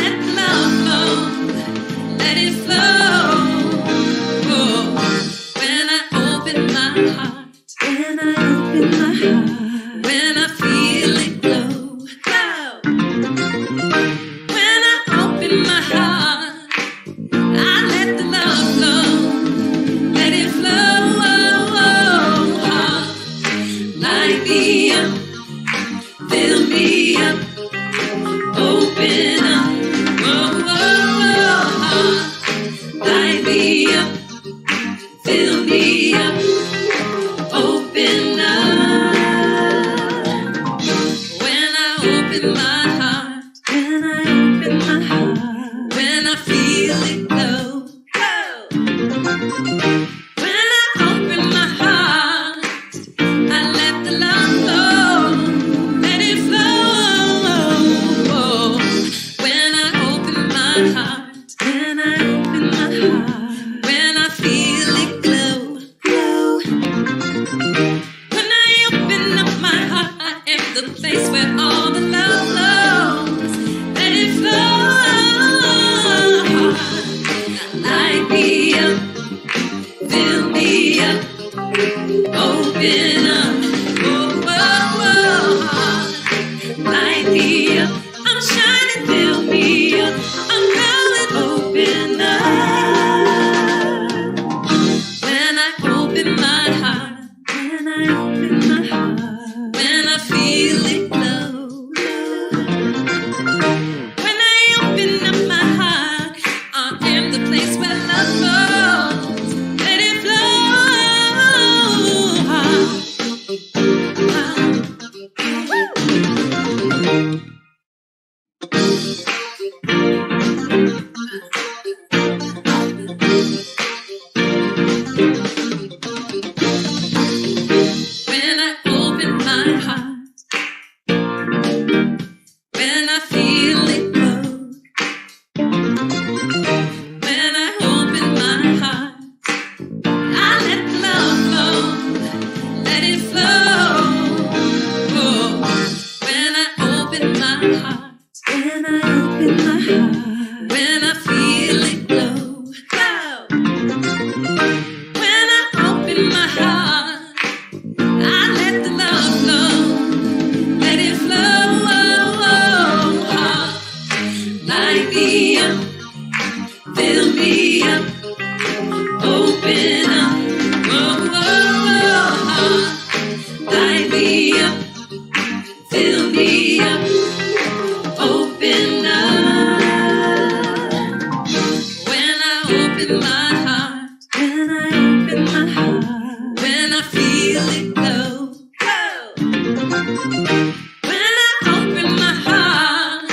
I When I open my heart, I let the love flow, let it flow. Light me up, fill me up, open up. Light me up, fill me up, open up. When I open my heart, when I feel it glow. When I open my heart, I let the love flow, let it flow. When I open my heart, when I feel it glow. When I open up my heart, I am the place where all the love flows. Let it flow. Light me up, fill me up, open up. Light me up, I'm shining, fill me up, I'm glowing, open up. When I open my heart, when I feel it glow. When I open up my heart, I am the place where love flows. Let it flow. When I open my heart, when I feel it glow. When I open my heart, I let love flow, let it flow. When I open my heart, when I feel it glow. When I open my heart, I let the love flow, let it flow. Light me up, fill me up, open up. Light me up, fill me up, open up. When I open my heart, when I feel it glow. When I open my heart,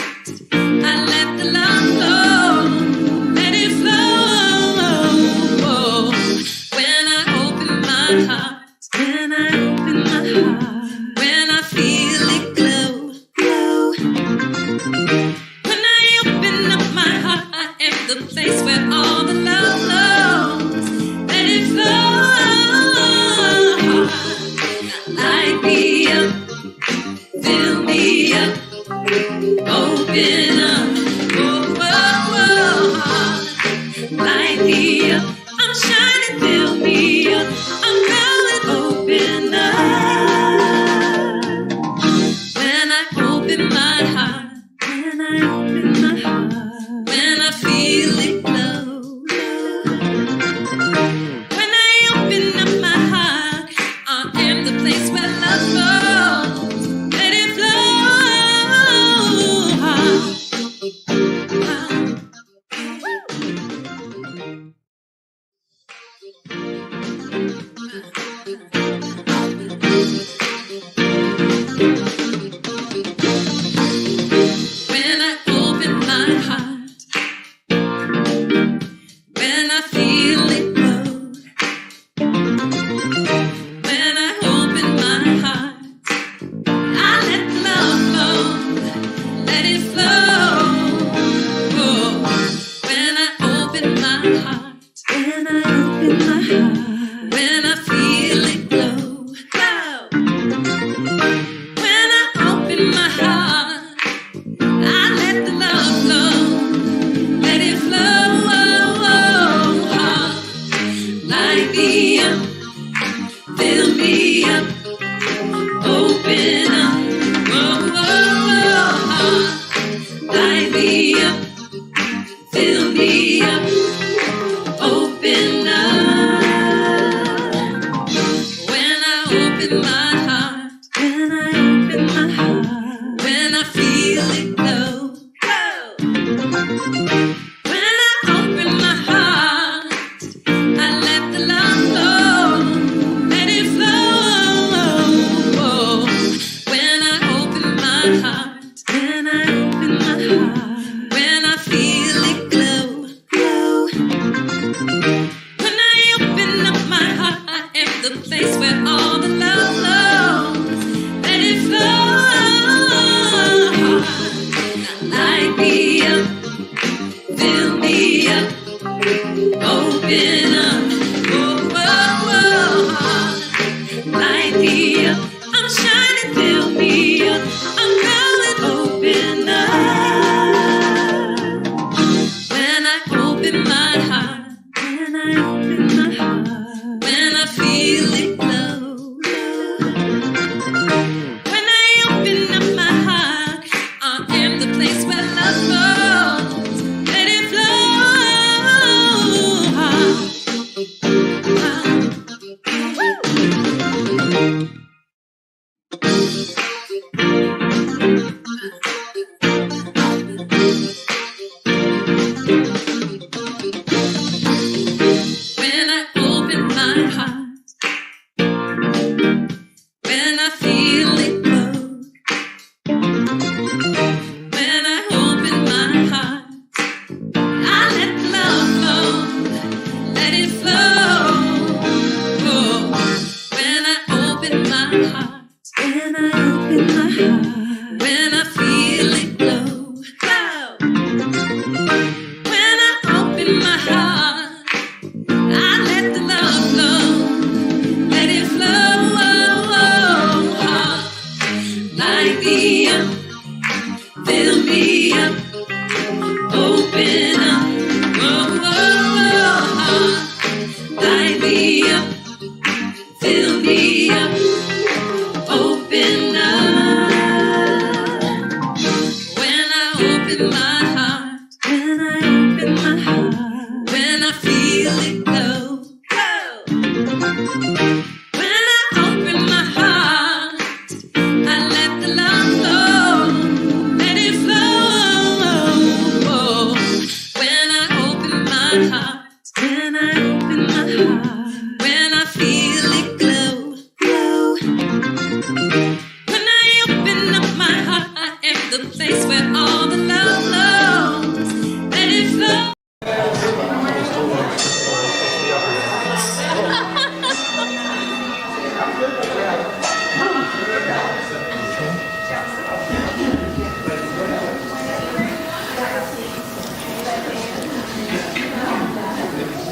I let the love flow, let it flow. When I open my heart, when I feel it glow. When I open up my heart, I am the place where all the love flows. Let it flow. Light me up, fill me up, open up. Light me up, I'm shining, fill me up, I'm glowing, open up. When I open my heart, when I feel it glow. light me up, fill me up, open up, oh, oh, oh. Light me up, I'm shining, fill me up, I'm going, open up. When I open my heart, when I open my heart, when I feel it glow, when I open up my heart, I am the place where love flows. Let it flow. When I open my heart, when I feel it glow, when I open my heart, I let love flow, let it flow. Oh, when I open my heart, when I open my heart, when I feel it glow, glow. When I open my heart, I let the love flow, let it flow. Light me up, fill me up, open up, oh, oh, oh. Light me up, fill me up, open up. When I open my heart, when I open my heart, when I feel it glow, glow. When I open my heart, I let the love flow, let it flow. When I open my heart, when I open my heart, when I feel it glow, glow. When I open up my heart, I am the place where all the love flows, let it flow.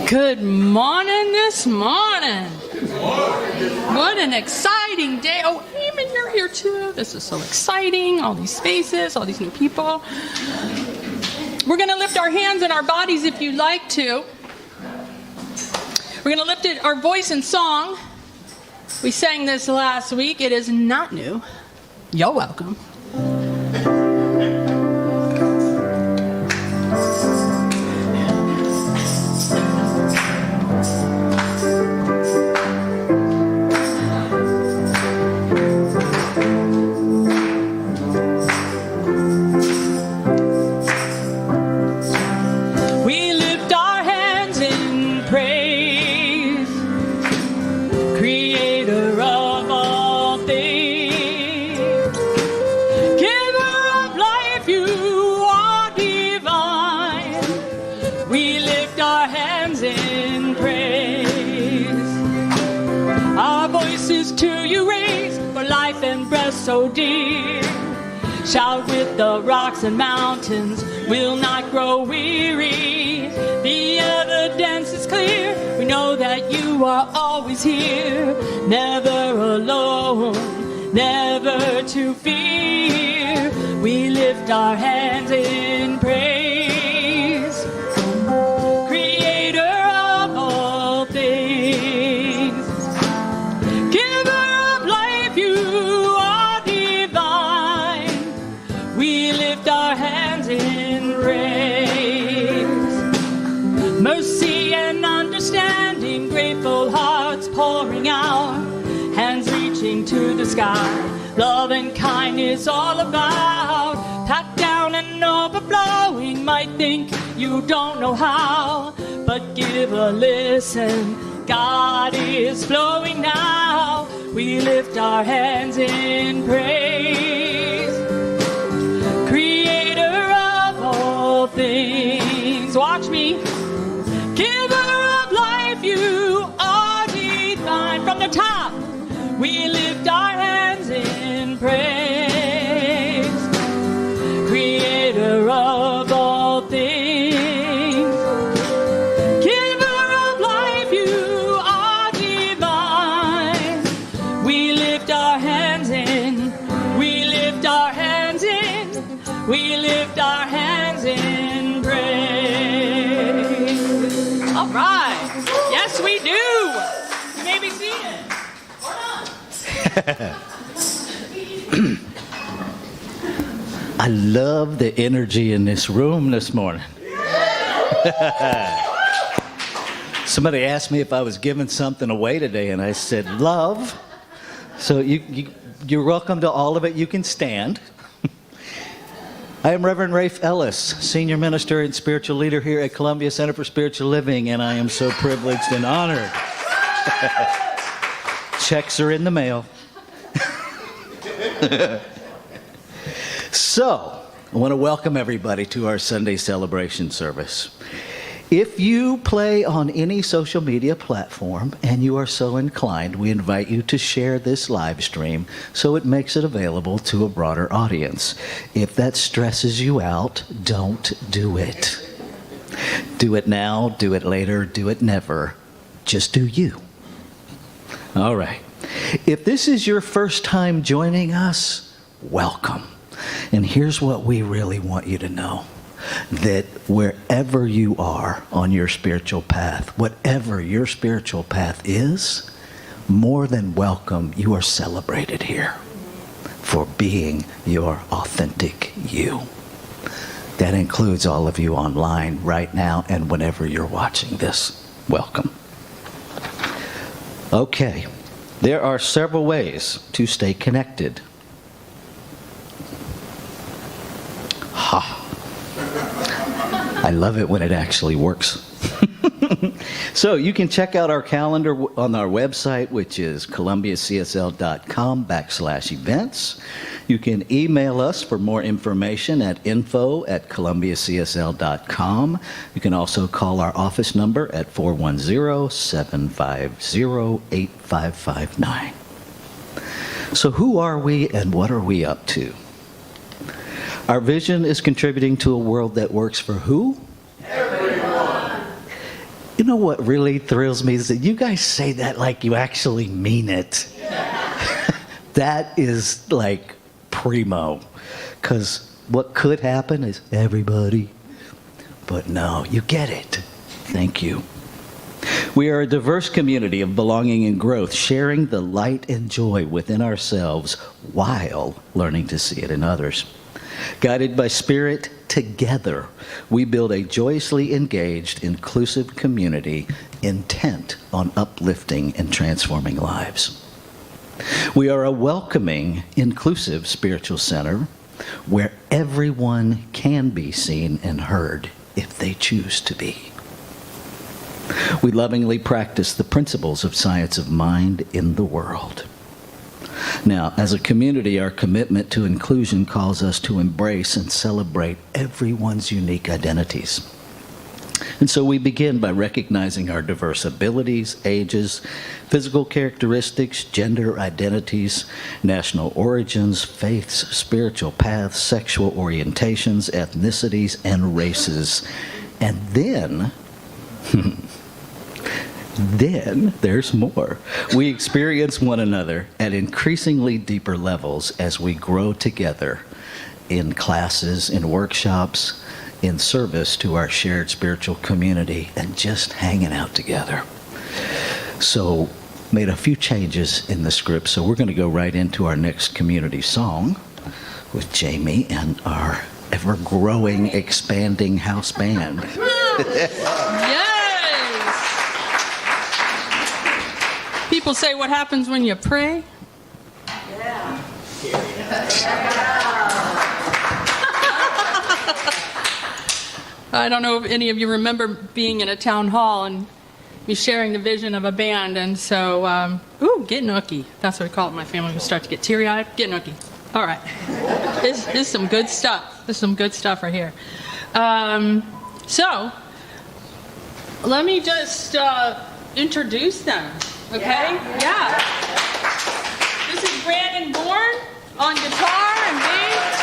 Good morning this morning. What an exciting day. Oh, Eamon, you're here too. This is so exciting. All these faces, all these new people. We're going to lift our hands and our bodies if you'd like to. We're going to lift it, our voice in song. We sang this last week. It is not new. You're welcome. We lift our hands in praise, Creator of all things, Giver of life, you are divine. We lift our hands in praise. Our voices to you raise, for life and breath so dear. Shout with the rocks and mountains, we'll not grow weary. The evidence is clear, we know that you are always here. Never alone, never to fear. We lift our hands in praise, Creator of all things, Giver of life, you are divine. We lift our hands in praise. Mercy and understanding, grateful hearts pouring out, hands reaching to the sky. Love and kindness all about, packed down and overflowing. Might think you don't know how, but give a listen. God is flowing now. We lift our hands in praise, Creator of all things. Watch me. Giver of life, you are divine. From the top, we lift our hands in praise, Creator of I love the energy in this room this morning. Somebody asked me if I was giving something away today, and I said, love. So you're welcome to all of it. You can stand. I am Reverend Rafe Ellis, Senior Minister and Spiritual Leader here at Columbia Center for Spiritual Living, and I am so privileged and honored. Checks are in the mail. So, I want to welcome everybody to our Sunday celebration service. If you play on any social media platform and you are so inclined, we invite you to share this live stream so it makes it available to a broader audience. If that stresses you out, don't do it. Do it now, do it later, do it never. Just do you. All right. If this is your first time joining us, welcome. And here's what we really want you to know. That wherever you are on your spiritual path, whatever your spiritual path is, more than welcome, you are celebrated here for being your authentic you. That includes all of you online right now and whenever you're watching this. Welcome. Okay, there are several ways to stay connected. I love it when it actually works. So you can check out our calendar on our website, which is columbiacsl.com/events. You can email us for more information at info@columbiacsl.com. You can also call our office number at 410-750-8559. So who are we and what are we up to? Our vision is contributing to a world that works for who? Everyone. You know what really thrills me is that you guys say that like you actually mean it. That is like primo. Because what could happen is everybody. But no, you get it. Thank you. We are a diverse community of belonging and growth, sharing the light and joy within ourselves while learning to see it in others. Guided by Spirit, together, we build a joyously engaged, inclusive community intent on uplifting and transforming lives. We are a welcoming, inclusive spiritual center where everyone can be seen and heard if they choose to be. We lovingly practice the principles of science of mind in the world. Now, as a community, our commitment to inclusion calls us to embrace and celebrate everyone's unique identities. And so we begin by recognizing our diverse abilities, ages, physical characteristics, gender identities, national origins, faiths, spiritual paths, sexual orientations, ethnicities, and races. And then there's more. We experience one another at increasingly deeper levels as we grow together in classes, in workshops, in service to our shared spiritual community, and just hanging out together. So, made a few changes in the script, so we're going to go right into our next community song with Jami and our ever-growing, expanding house band. Yes! People say, what happens when you pray? Yeah. I don't know if any of you remember being in a town hall and me sharing the vision of a band, and so, get nookie. That's what we call it in my family. We start to get teary-eyed. Get nookie. All right. This is some good stuff. This is some good stuff right here. So, let me just introduce them. Okay? Yeah. This is Brandon Bourne on guitar and bass.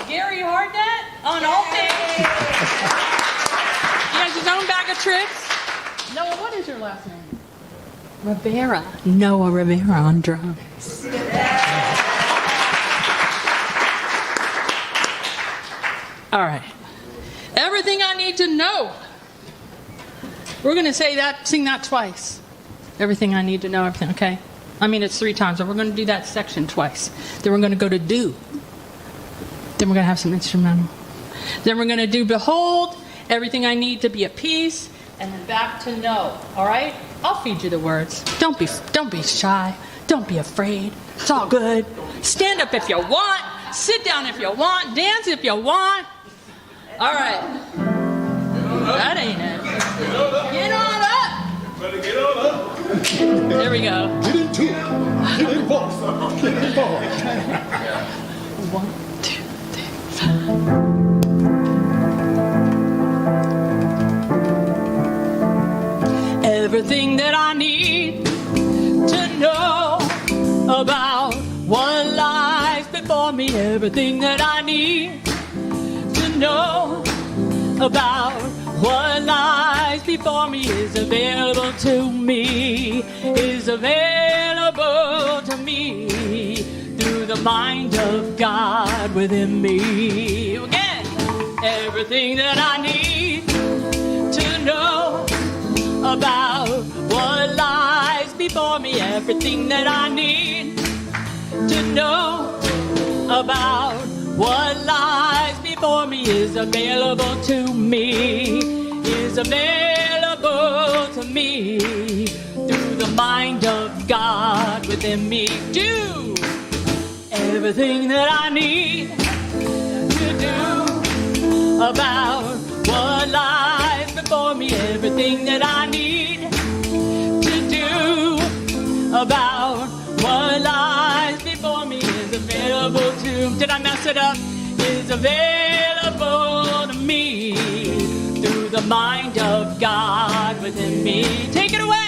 Gary Hardnett on alt bass. He has his own bag of tricks. Noah, what is your last name? Rivera. Noah Rivera on drums. All right. Everything I need to know. We're going to sing that twice. Everything I need to know, everything, okay? I mean, it's 3 times, and we're going to do that section twice. Then we're going to go to do. Then we're going to have some instrumental. Then we're going to do behold, everything I need to be at peace, and then back to know, all right? I'll feed you the words. Don't be shy. Don't be afraid. It's all good. Stand up if you want. Sit down if you want. Dance if you want. All right. That ain't it. Get on up. Better get on up. There we go. Get into it. Get involved. Get involved. 1, 2, 3, 4. Everything that I need to know about what lies before me. Everything that I need to know about what lies before me is available to me, is available to me through the mind of God within me. Again, everything that I need to know about what lies before me, everything that I need to know about what lies before me is available to me, is available to me through the mind of God within me. Do everything that I need to do about what lies before me, everything that I need to do about what lies before me is available to, did I mess it up? Is available to me through the mind of God within me. Take it away.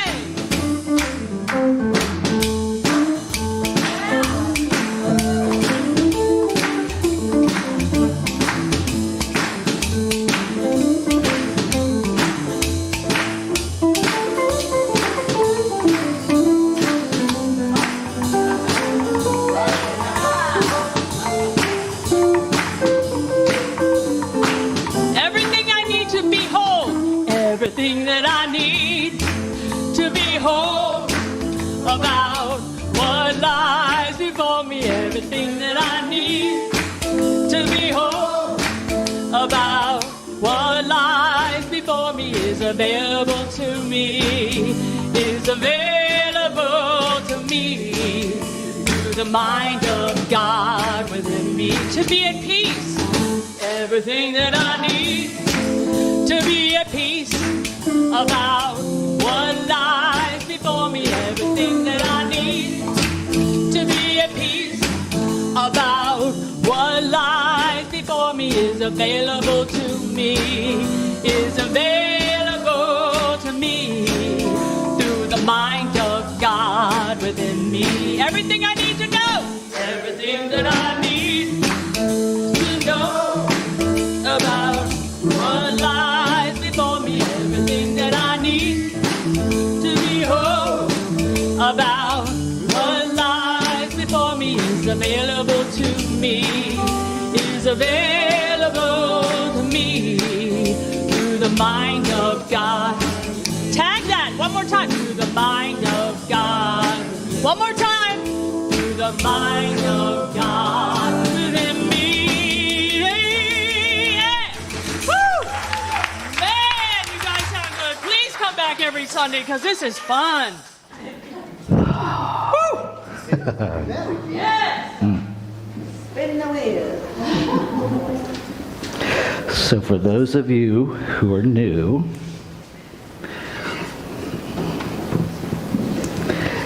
Everything that I need to behold about what lies before me. Everything that I need to behold about what lies before me is available to me, is available to me through the mind of God within me. To be at peace, everything that I need to be at peace about what lies before me, everything that I need to be at peace about what lies before me is available to me, is available to me through the mind of God within me. Everything I need to know, everything that I need to know about what lies before me, everything that I need to behold about what lies before me is available to me, is available to me through the mind of God. Tag that one more time. Through the mind of God. One more time. Through the mind of God within me. Back every Sunday because this is fun. Yes. Spin the wheel. So for those of you who are new,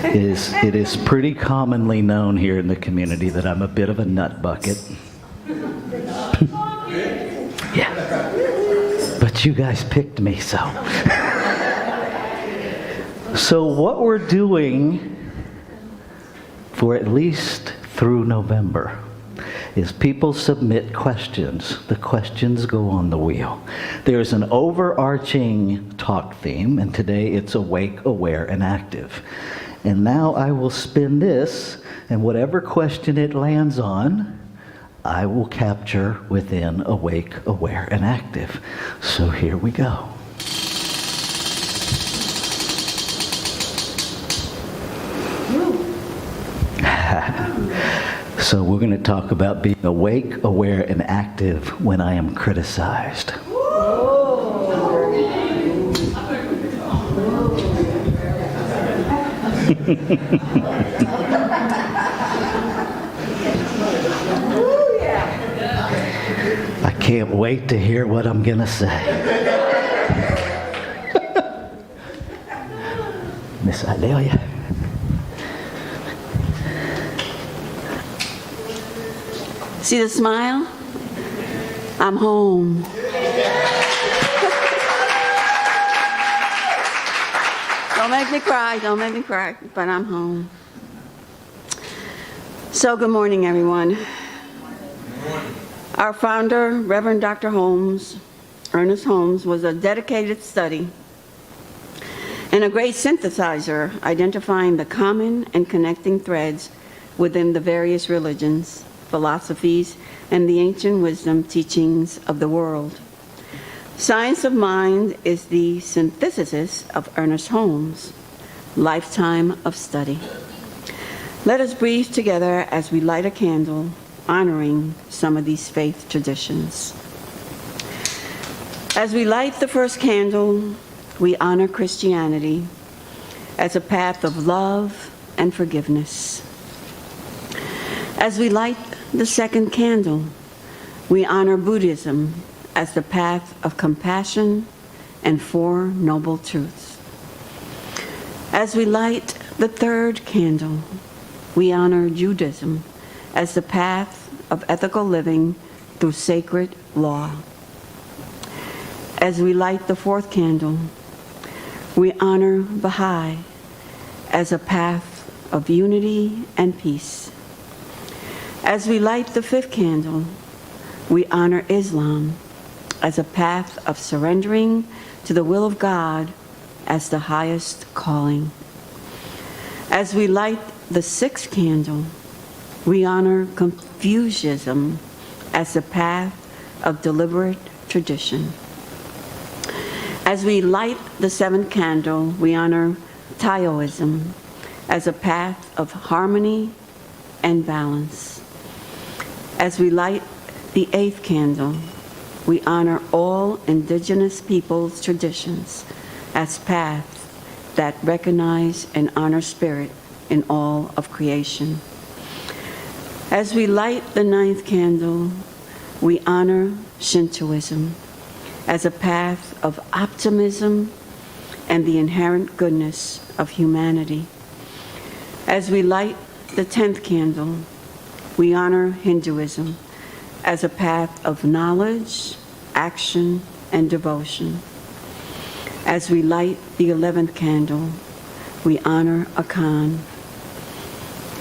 it is pretty commonly known here in the community that I'm a bit of a nut bucket. Yeah. But you guys picked me, so. So what we're doing for at least through November is people submit questions. The questions go on the wheel. There's an overarching talk theme, and today it's awake, aware, and active. And now I will spin this, and whatever question it lands on, I will capture within awake, aware, and active. So here we go. So we're going to talk about being awake, aware, and active when I am criticized. I can't wait to hear what I'm going to say. Miss Adelia. See the smile? I'm home. Don't make me cry, but I'm home. So good morning, everyone. Our founder, Reverend Dr. Ernest Holmes, was a dedicated study and a great synthesizer, identifying the common and connecting threads within the various religions, philosophies, and the ancient wisdom teachings of the world. Science of Mind is the synthesis of Ernest Holmes' lifetime of study. Let us breathe together as we light a candle, honoring some of these faith traditions. As we light the first candle, we honor Christianity as a path of love and forgiveness. As we light the second candle, we honor Buddhism as the path of compassion and Four Noble Truths. As we light the third candle, we honor Judaism as the path of ethical living through sacred law. As we light the fourth candle, we honor Baha'i as a path of unity and peace. As we light the fifth candle, we honor Islam as a path of surrendering to the will of God as the highest calling. As we light the sixth candle, we honor Confucianism as the path of deliberate tradition. As we light the seventh candle, we honor Taoism as a path of harmony and balance. As we light the eighth candle, we honor all indigenous peoples' traditions as paths that recognize and honor spirit in all of creation. As we light the ninth candle, we honor Shintoism as a path of optimism and the inherent goodness of humanity. As we light the 10th candle, we honor Hinduism as a path of knowledge, action, and devotion. As we light the 11th candle, we honor Akan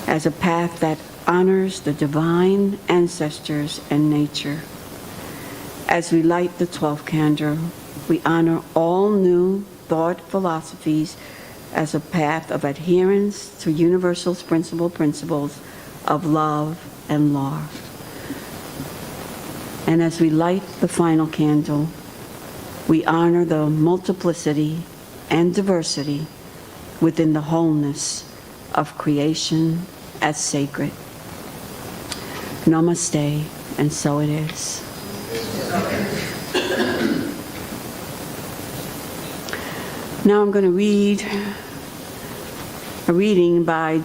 as a path that honors the divine ancestors and nature. As we light the 12th candle, we honor all new thought philosophies as a path of adherence to universal principles of love and law. And as we light the final candle, we honor the multiplicity and diversity within the wholeness of creation as sacred. Namaste, and so it is. Now I'm going to read a reading by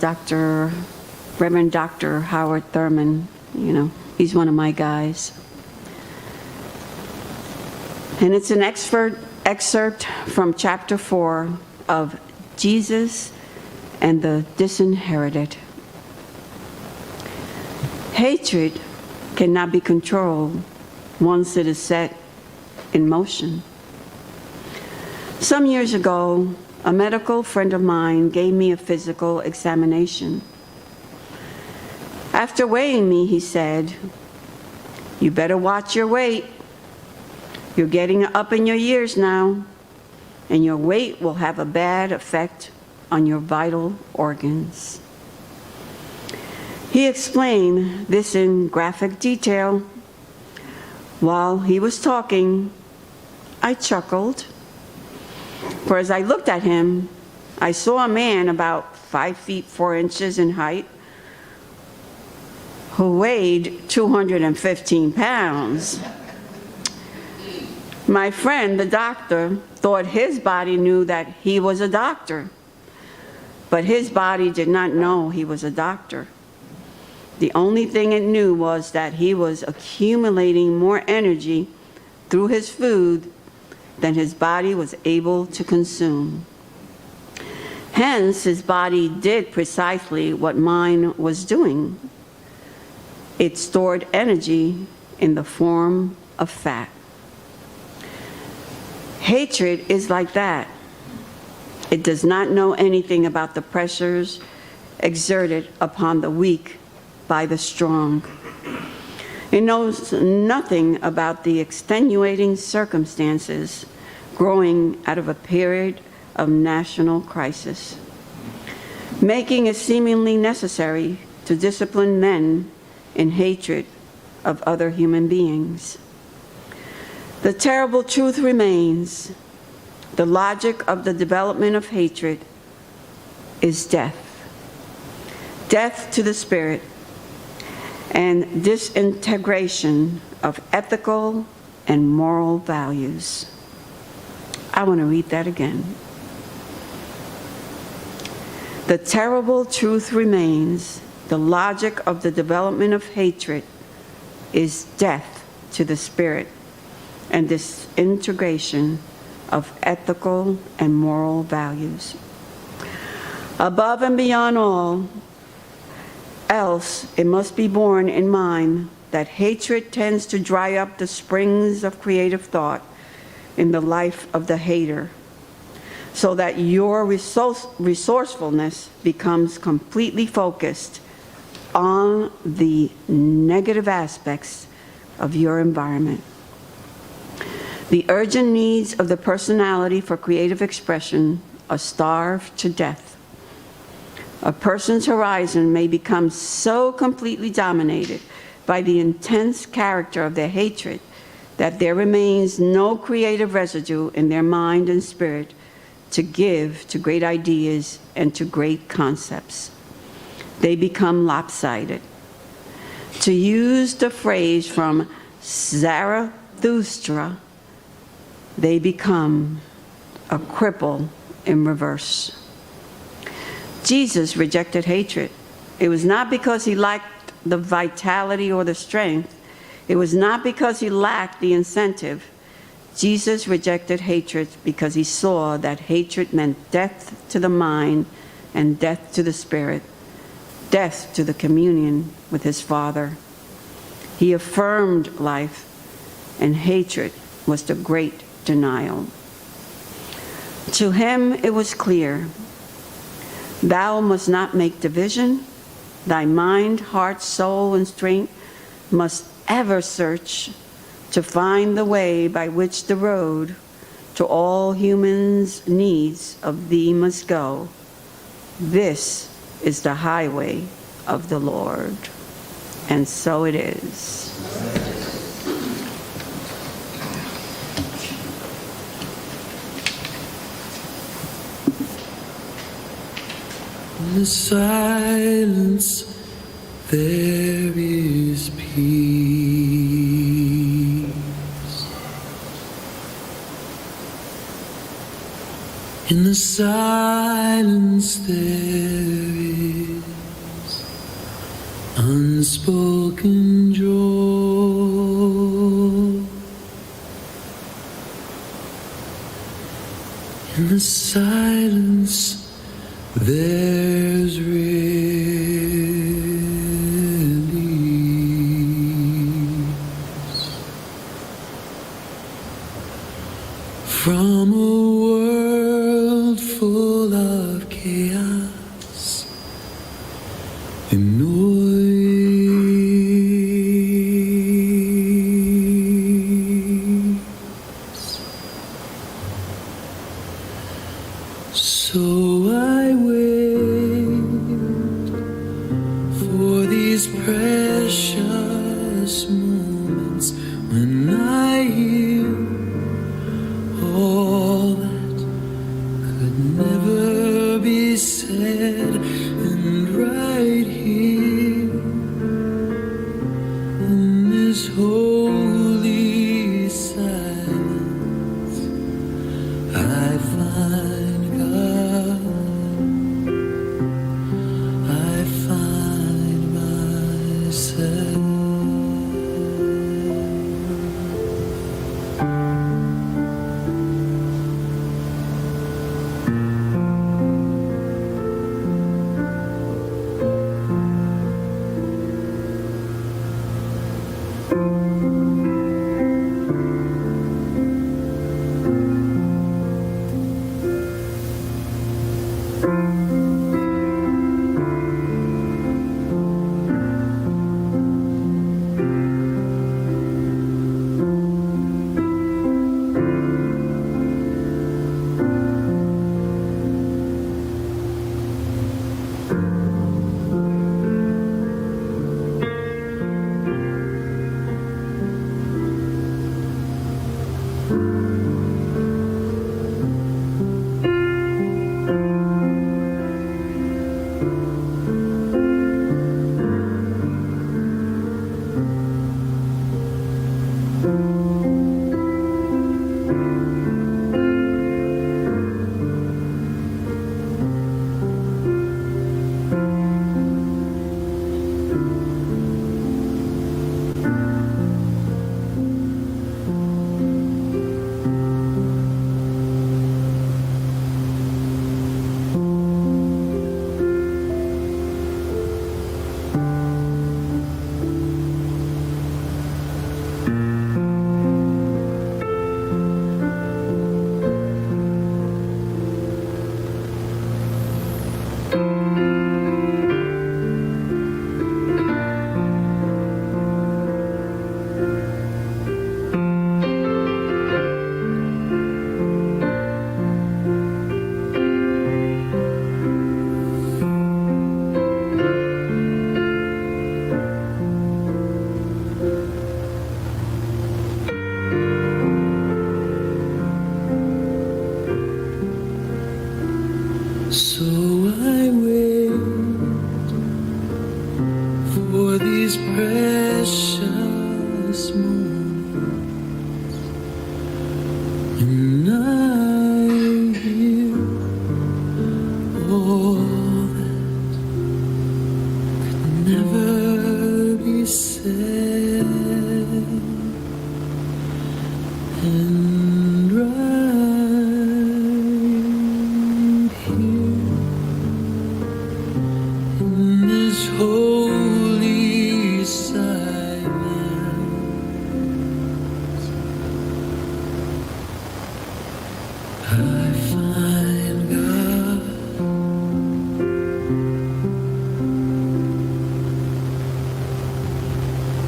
Reverend Dr. Howard Thurman. You know, he's one of my guys. And it's an excerpt from chapter 4 of Jesus and the Disinherited. Hatred cannot be controlled once it is set in motion. Some years ago, a medical friend of mine gave me a physical examination. After weighing me, he said, "You better watch your weight. You're getting up in your years now, and your weight will have a bad effect on your vital organs." He explained this in graphic detail. While he was talking, I chuckled, for as I looked at him, I saw a man about 5 feet 4 inches in height, who weighed 215 pounds. My friend, the doctor, thought his body knew that he was a doctor, but his body did not know he was a doctor. The only thing it knew was that he was accumulating more energy through his food than his body was able to consume. Hence, his body did precisely what mine was doing. It stored energy in the form of fat. Hatred is like that. It does not know anything about the pressures exerted upon the weak by the strong. It knows nothing about the extenuating circumstances growing out of a period of national crisis, making it seemingly necessary to discipline men in hatred of other human beings. The terrible truth remains: the logic of the development of hatred is death. Death to the spirit and disintegration of ethical and moral values. I want to read that again. The terrible truth remains: the logic of the development of hatred is death to the spirit and disintegration of ethical and moral values. Above and beyond all else, it must be borne in mind that hatred tends to dry up the springs of creative thought in the life of the hater, so that your resourcefulness becomes completely focused on the negative aspects of your environment. The urgent needs of the personality for creative expression are starved to death. A person's horizon may become so completely dominated by the intense character of their hatred that there remains no creative residue in their mind and spirit to give to great ideas and to great concepts. They become lopsided. To use the phrase from Zarathustra, they become a cripple in reverse. Jesus rejected hatred. It was not because he lacked the vitality or the strength. It was not because he lacked the incentive. Jesus rejected hatred because he saw that hatred meant death to the mind and death to the spirit, death to the communion with his Father. He affirmed life, and hatred was the great denial. To him it was clear: thou must not make division. Thy mind, heart, soul, and strength must ever search to find the way by which the road to all humans' needs of thee must go. This is the highway of the Lord. And so it is. In the silence there is peace. In the silence there is unspoken joy. In the silence there's release from a world full of chaos and noise. So I wait for these precious moments when I hear all that could never be said, and right here holy silence, I find God. I find myself. So I wait for these precious moments, and I hear all that could never be said, and right here in this holy silence, I find God.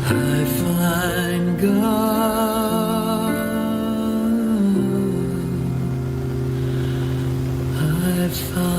I find God. I find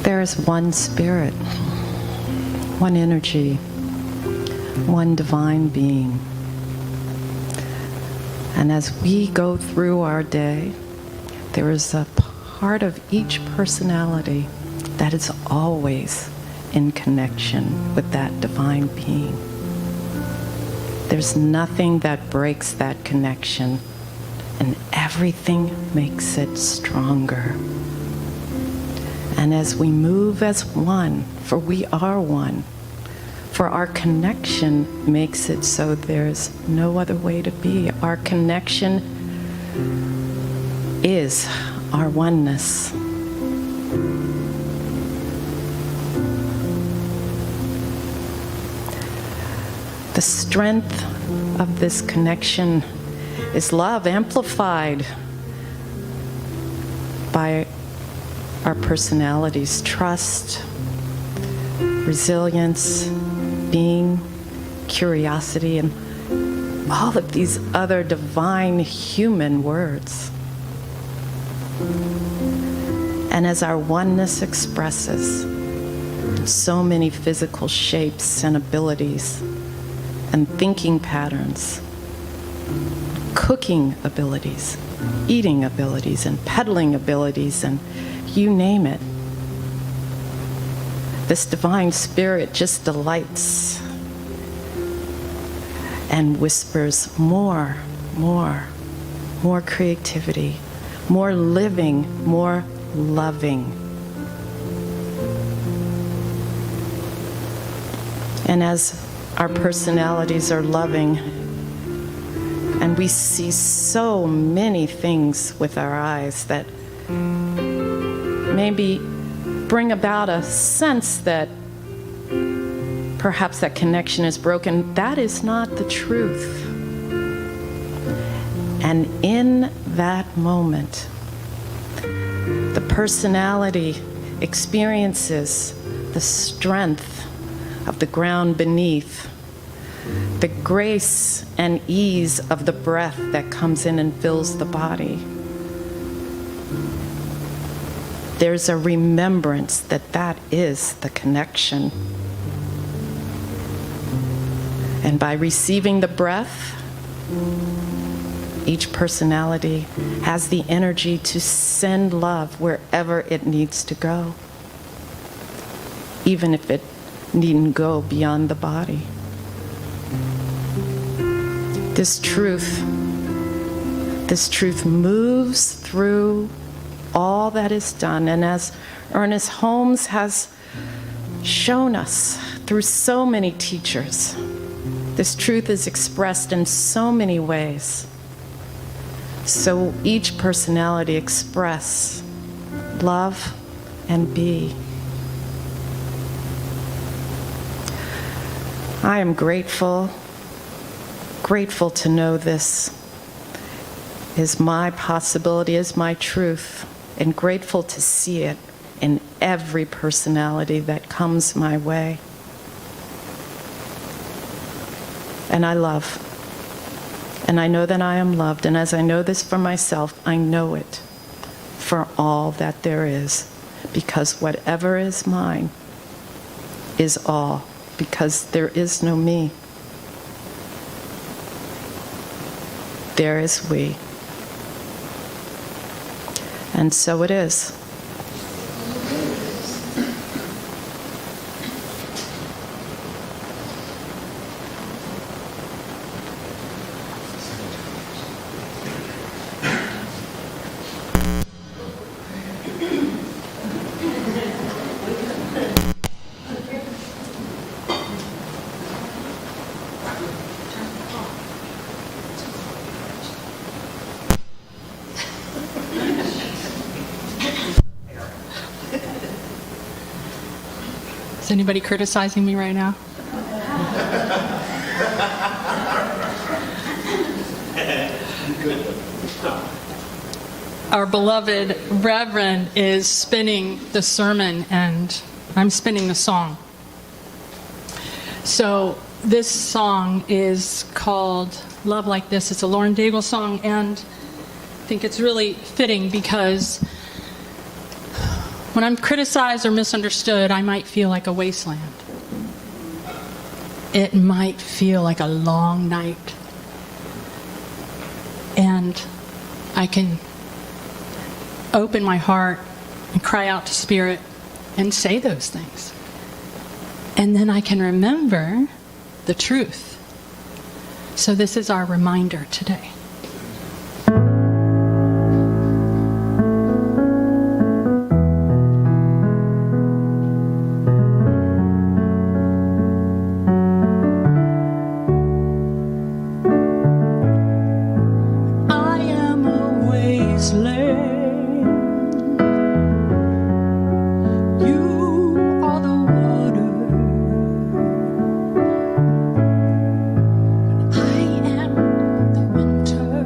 There is one spirit, one energy, one divine being. And as we go through our day, there is a part of each personality that is always in connection with that divine being. There's nothing that breaks that connection, and everything makes it stronger. And as we move as one, for we are one, for our connection makes it so there's no other way to be. Our connection is our oneness. The strength of this connection is love amplified by our personalities, trust, resilience, being, curiosity, and all of these other divine human words. And as our oneness expresses so many physical shapes and abilities and thinking patterns, cooking abilities, eating abilities, and peddling abilities, and you name it. This divine spirit just delights and whispers more creativity, more living, more loving. And as our personalities are loving, and we see so many things with our eyes that maybe bring about a sense that perhaps that connection is broken, that is not the truth. And in that moment, the personality experiences the strength of the ground beneath, the grace and ease of the breath that comes in and fills the body. There's a remembrance that that is the connection. And by receiving the breath, each personality has the energy to send love wherever it needs to go, even if it needn't go beyond the body. This truth moves through all that is done. And as Ernest Holmes has shown us through so many teachers, this truth is expressed in so many ways. So each personality express, love, and be. I am grateful to know this is my possibility, is my truth, and grateful to see it in every personality that comes my way. And I love. And I know that I am loved. And as I know this for myself, I know it for all that there is. Because whatever is mine is all. Because there is no me. There is we. And so it is. Is anybody criticizing me right now? Our beloved Reverend is spinning the sermon and I'm spinning the song. So this song is called Love Like This. It's a Lauren Daigle song, and I think it's really fitting because When I'm criticized or misunderstood, I might feel like a wasteland. It might feel like a long night. And I can open my heart and cry out to Spirit and say those things. And then I can remember the truth. So this is our reminder today. I am a wasteland. You are the water. I am the winter.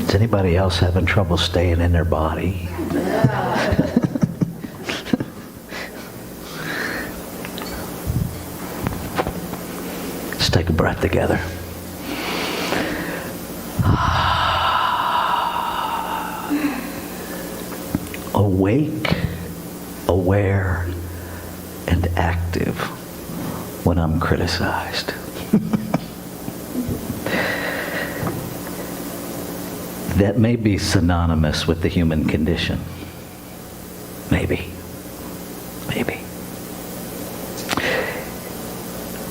Is anybody else having trouble staying in their body? Let's take a breath together. Awake, aware, and active when I'm criticized. That may be synonymous with the human condition. Maybe. Maybe.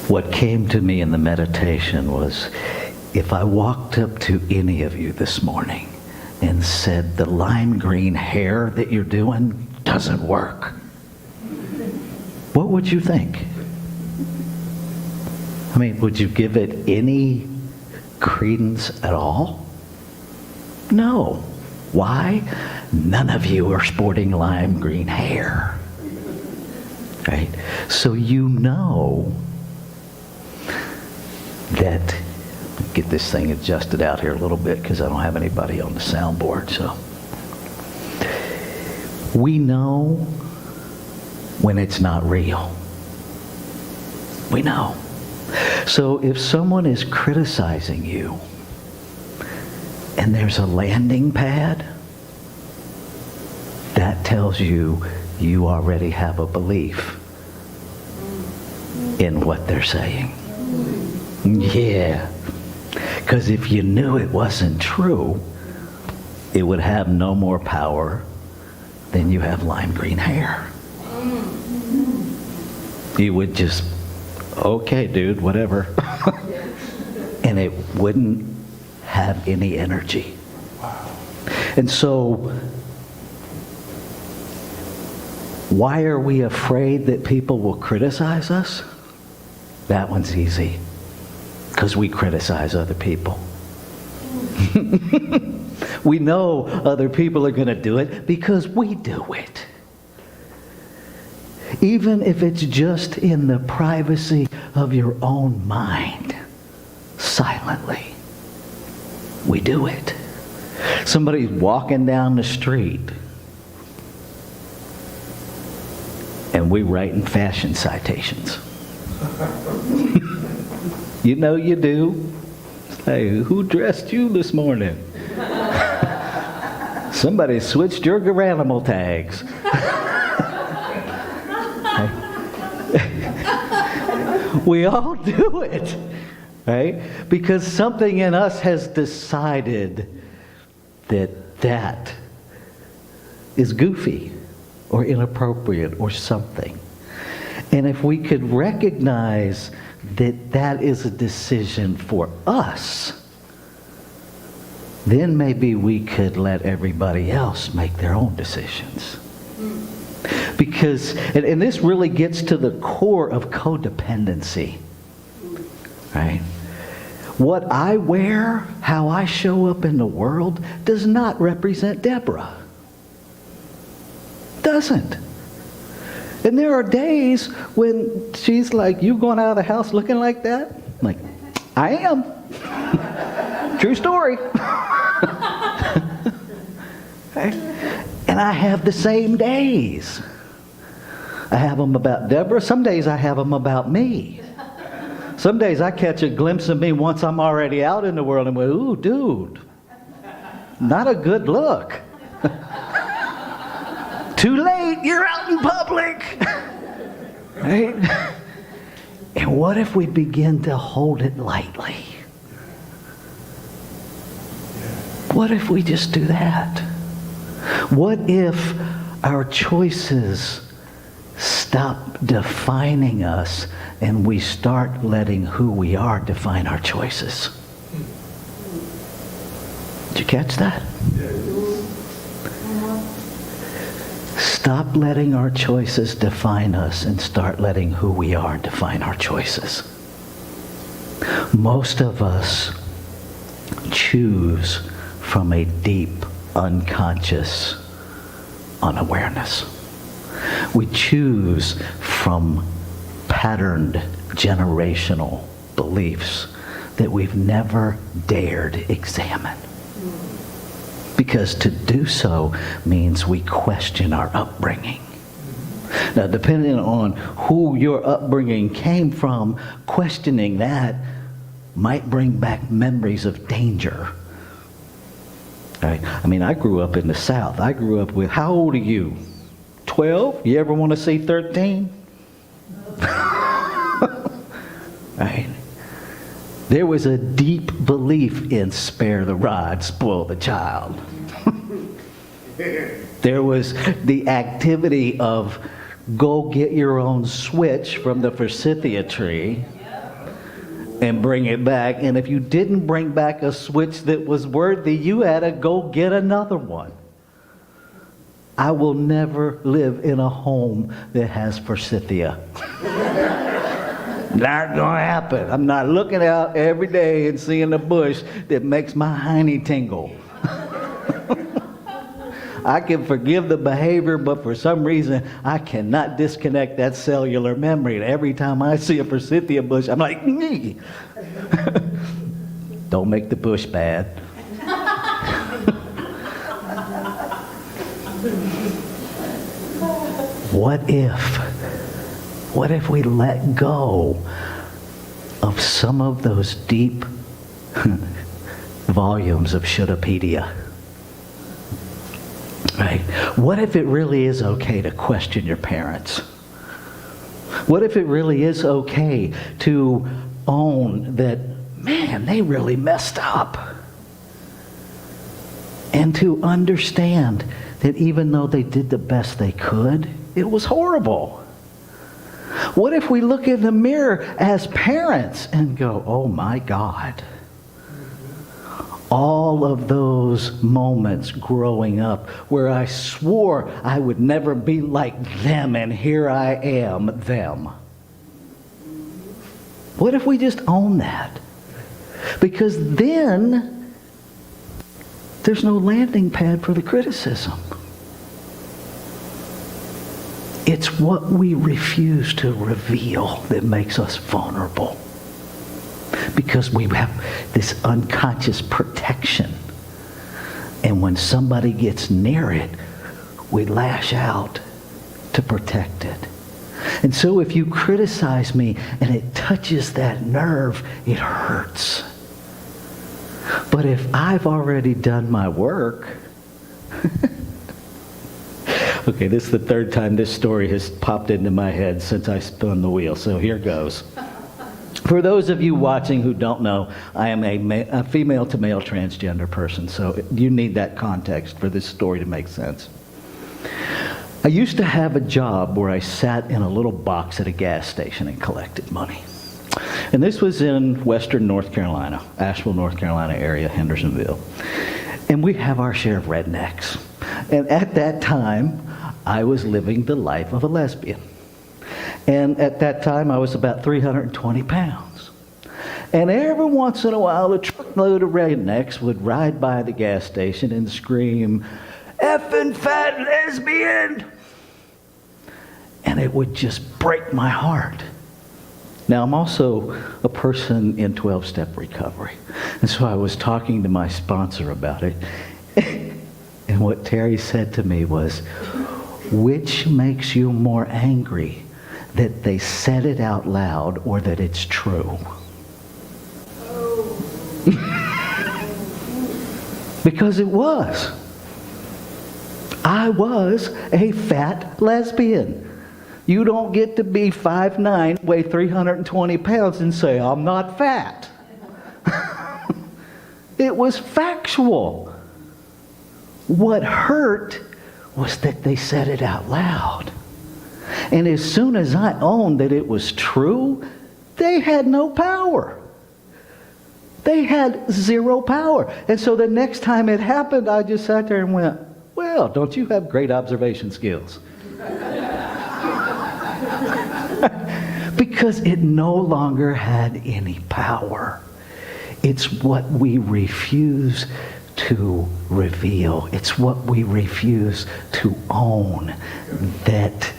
What came to me in the meditation was, if I walked up to any of you this morning and said, the lime green hair that you're doing doesn't work, what would you think? I mean, would you give it any credence at all? No. Why? None of you are sporting lime green hair. Right? So you know that, get this thing adjusted out here a little bit because I don't have anybody on the soundboard. So we know when it's not real. We know. So if someone is criticizing you and there's a landing pad, that tells you you already have a belief in what they're saying. Yeah. Because if you knew it wasn't true, it would have no more power than you have lime green hair. You would just, okay, dude, whatever. And it wouldn't have any energy. And so, why are we afraid that people will criticize us? That one's easy. Because we criticize other people. We know other people are going to do it because we do it. Even if it's just in the privacy of your own mind, silently, we do it. Somebody's walking down the street and we writing fashion citations. You know you do. Hey, who dressed you this morning? Somebody switched your Garanimal tags. We all do it, right? Because something in us has decided that that is goofy or inappropriate or something. And if we could recognize that that is a decision for us, then maybe we could let everybody else make their own decisions. Because, and this really gets to the core of codependency, right? What I wear, how I show up in the world, does not represent Deborah. Doesn't. And there are days when she's like, you going out of the house looking like that? I'm like, I am. True story. And I have the same days. I have them about Deborah. Some days I have them about me. Some days I catch a glimpse of me once I'm already out in the world and go, ooh, dude, not a good look. Too late, you're out in public. Right? And what if we begin to hold it lightly? What if we just do that? What if our choices stop defining us and we start letting who we are define our choices? Did you catch that? Stop letting our choices define us and start letting who we are define our choices. Most of us choose from a deep, unconscious unawareness. We choose from patterned generational beliefs that we've never dared examine. Because to do so means we question our upbringing. Now, depending on who your upbringing came from, questioning that might bring back memories of danger. Right? I mean, I grew up in the South. I grew up with, how old are you? 12? You ever want to see 13? Right? There was a deep belief in spare the rod, spoil the child. There was the activity of go get your own switch from the forsythia tree and bring it back. And if you didn't bring back a switch that was worthy, you had to go get another one. I will never live in a home that has forsythia. Not gonna happen. I'm not looking out every day and seeing a bush that makes my hiney tingle. I can forgive the behavior, but for some reason, I cannot disconnect that cellular memory. And every time I see a forsythia bush, I'm like, nee. Don't make the bush bad. What if we let go of some of those deep volumes of Shouldapedia? Right? What if it really is okay to question your parents? What if it really is okay to own that, man, they really messed up? And to understand that even though they did the best they could, it was horrible. What if we look in the mirror as parents and go, oh my God, all of those moments growing up where I swore I would never be like them, and here I am, them. What if we just own that? Because then there's no landing pad for the criticism. It's what we refuse to reveal that makes us vulnerable. Because we have this unconscious protection. And when somebody gets near it, we lash out to protect it. And so if you criticize me and it touches that nerve, it hurts. But if I've already done my work, okay, this is the third time this story has popped into my head since I spun the wheel, so here goes. For those of you watching who don't know, I am a female-to-male transgender person, so you need that context for this story to make sense. I used to have a job where I sat in a little box at a gas station and collected money. And this was in western North Carolina, Asheville, North Carolina area, Hendersonville. And we have our share of rednecks. And at that time, I was living the life of a lesbian. And at that time, I was about 320 pounds. And every once in a while, a truckload of rednecks would ride by the gas station and scream, "Effing fat lesbian!" And it would just break my heart. Now, I'm also a person in 12-step recovery. And so I was talking to my sponsor about it. And what Terry said to me was, which makes you more angry, that they said it out loud or that it's true? Because it was. I was a fat lesbian. You don't get to be 5'9", weigh 320 pounds and say, I'm not fat. It was factual. What hurt was that they said it out loud. And as soon as I owned that it was true, they had no power. They had zero power. And so the next time it happened, I just sat there and went, well, don't you have great observation skills? Because it no longer had any power. It's what we refuse to reveal. It's what we refuse to own that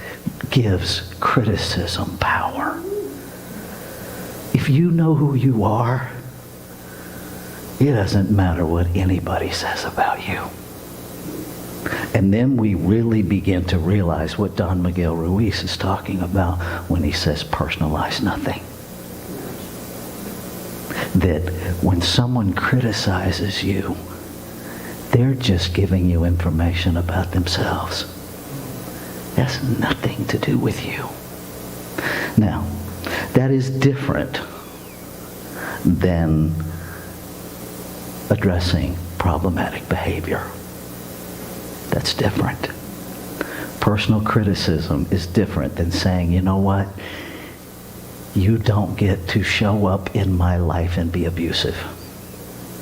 gives criticism power. If you know who you are, it doesn't matter what anybody says about you. And then we really begin to realize what Don Miguel Ruiz is talking about when he says personalize nothing. That when someone criticizes you, they're just giving you information about themselves. It has nothing to do with you. Now, that is different than addressing problematic behavior. That's different. Personal criticism is different than saying, you know what? You don't get to show up in my life and be abusive.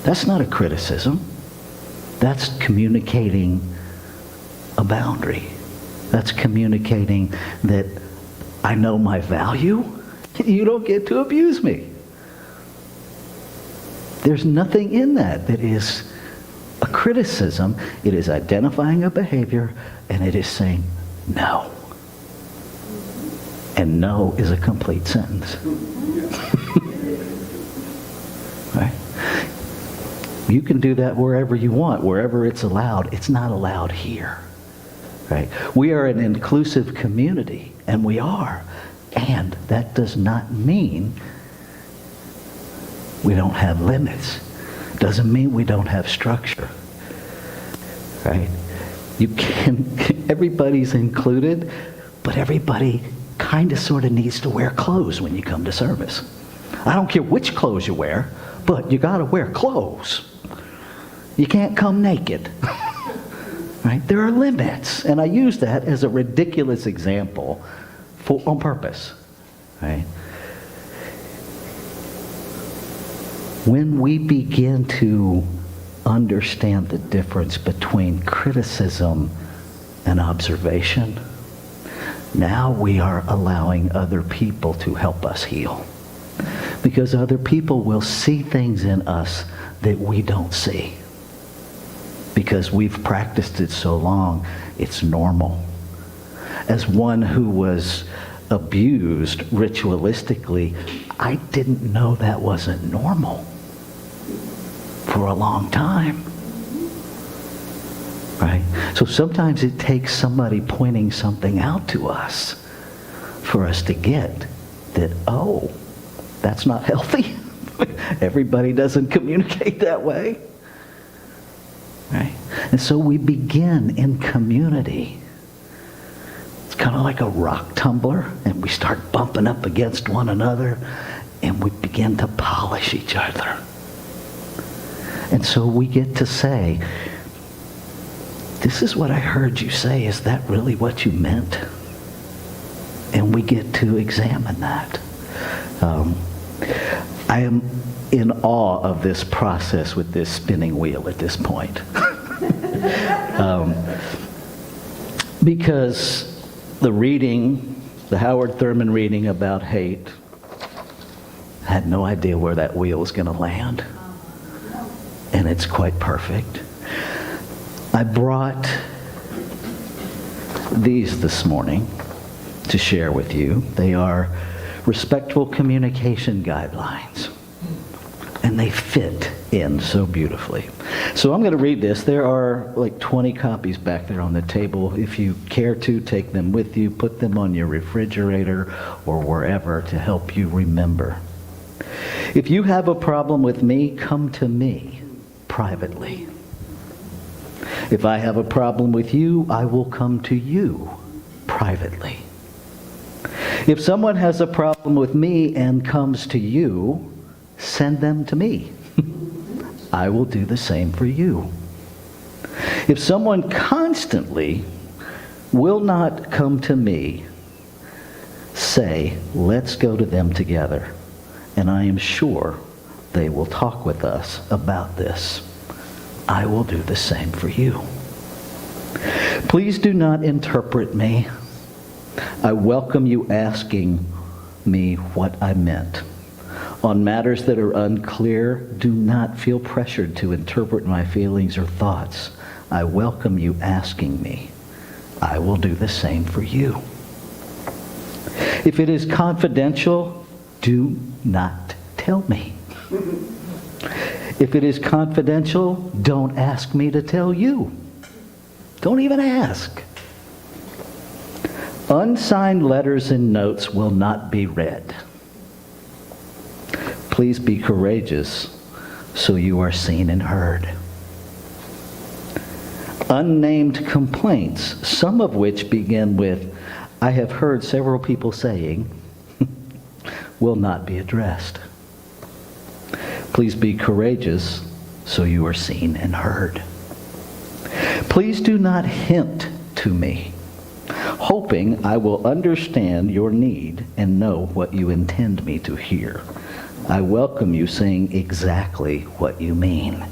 That's not a criticism. That's communicating a boundary. That's communicating that I know my value. You don't get to abuse me. There's nothing in that that is a criticism. It is identifying a behavior, and it is saying no. And no is a complete sentence. Right? You can do that wherever you want, wherever it's allowed. It's not allowed here. Right? We are an inclusive community, and we are. And that does not mean we don't have limits. Doesn't mean we don't have structure. Right? You can, everybody's included, but everybody kind of sort of needs to wear clothes when you come to service. I don't care which clothes you wear, but you got to wear clothes. You can't come naked. Right? There are limits, and I use that as a ridiculous example on purpose. Right? When we begin to understand the difference between criticism and observation, now we are allowing other people to help us heal. Because other people will see things in us that we don't see. Because we've practiced it so long, it's normal. As one who was abused ritualistically, I didn't know that wasn't normal for a long time. Right? So sometimes it takes somebody pointing something out to us for us to get that, oh, that's not healthy. Everybody doesn't communicate that way. Right? And so we begin in community. It's kind of like a rock tumbler, and we start bumping up against one another, and we begin to polish each other. And so we get to say, this is what I heard you say. Is that really what you meant? And we get to examine that. I am in awe of this process with this spinning wheel at this point. Because the reading, the Howard Thurman reading about hate, I had no idea where that wheel was going to land. And it's quite perfect. I brought these this morning to share with you. They are respectful communication guidelines. And they fit in so beautifully. So I'm going to read this. There are like 20 copies back there on the table. If you care to, take them with you, put them on your refrigerator or wherever to help you remember. If you have a problem with me, come to me privately. If I have a problem with you, I will come to you privately. If someone has a problem with me and comes to you, send them to me. I will do the same for you. If someone constantly will not come to me, say, let's go to them together, and I am sure they will talk with us about this. I will do the same for you. Please do not interpret me. I welcome you asking me what I meant. On matters that are unclear, do not feel pressured to interpret my feelings or thoughts. I welcome you asking me. I will do the same for you. If it is confidential, do not tell me. If it is confidential, don't ask me to tell you. Don't even ask. Unsigned letters and notes will not be read. Please be courageous so you are seen and heard. Unnamed complaints, some of which begin with, I have heard several people saying, will not be addressed. Please be courageous so you are seen and heard. Please do not hint to me, hoping I will understand your need and know what you intend me to hear. I welcome you saying exactly what you mean.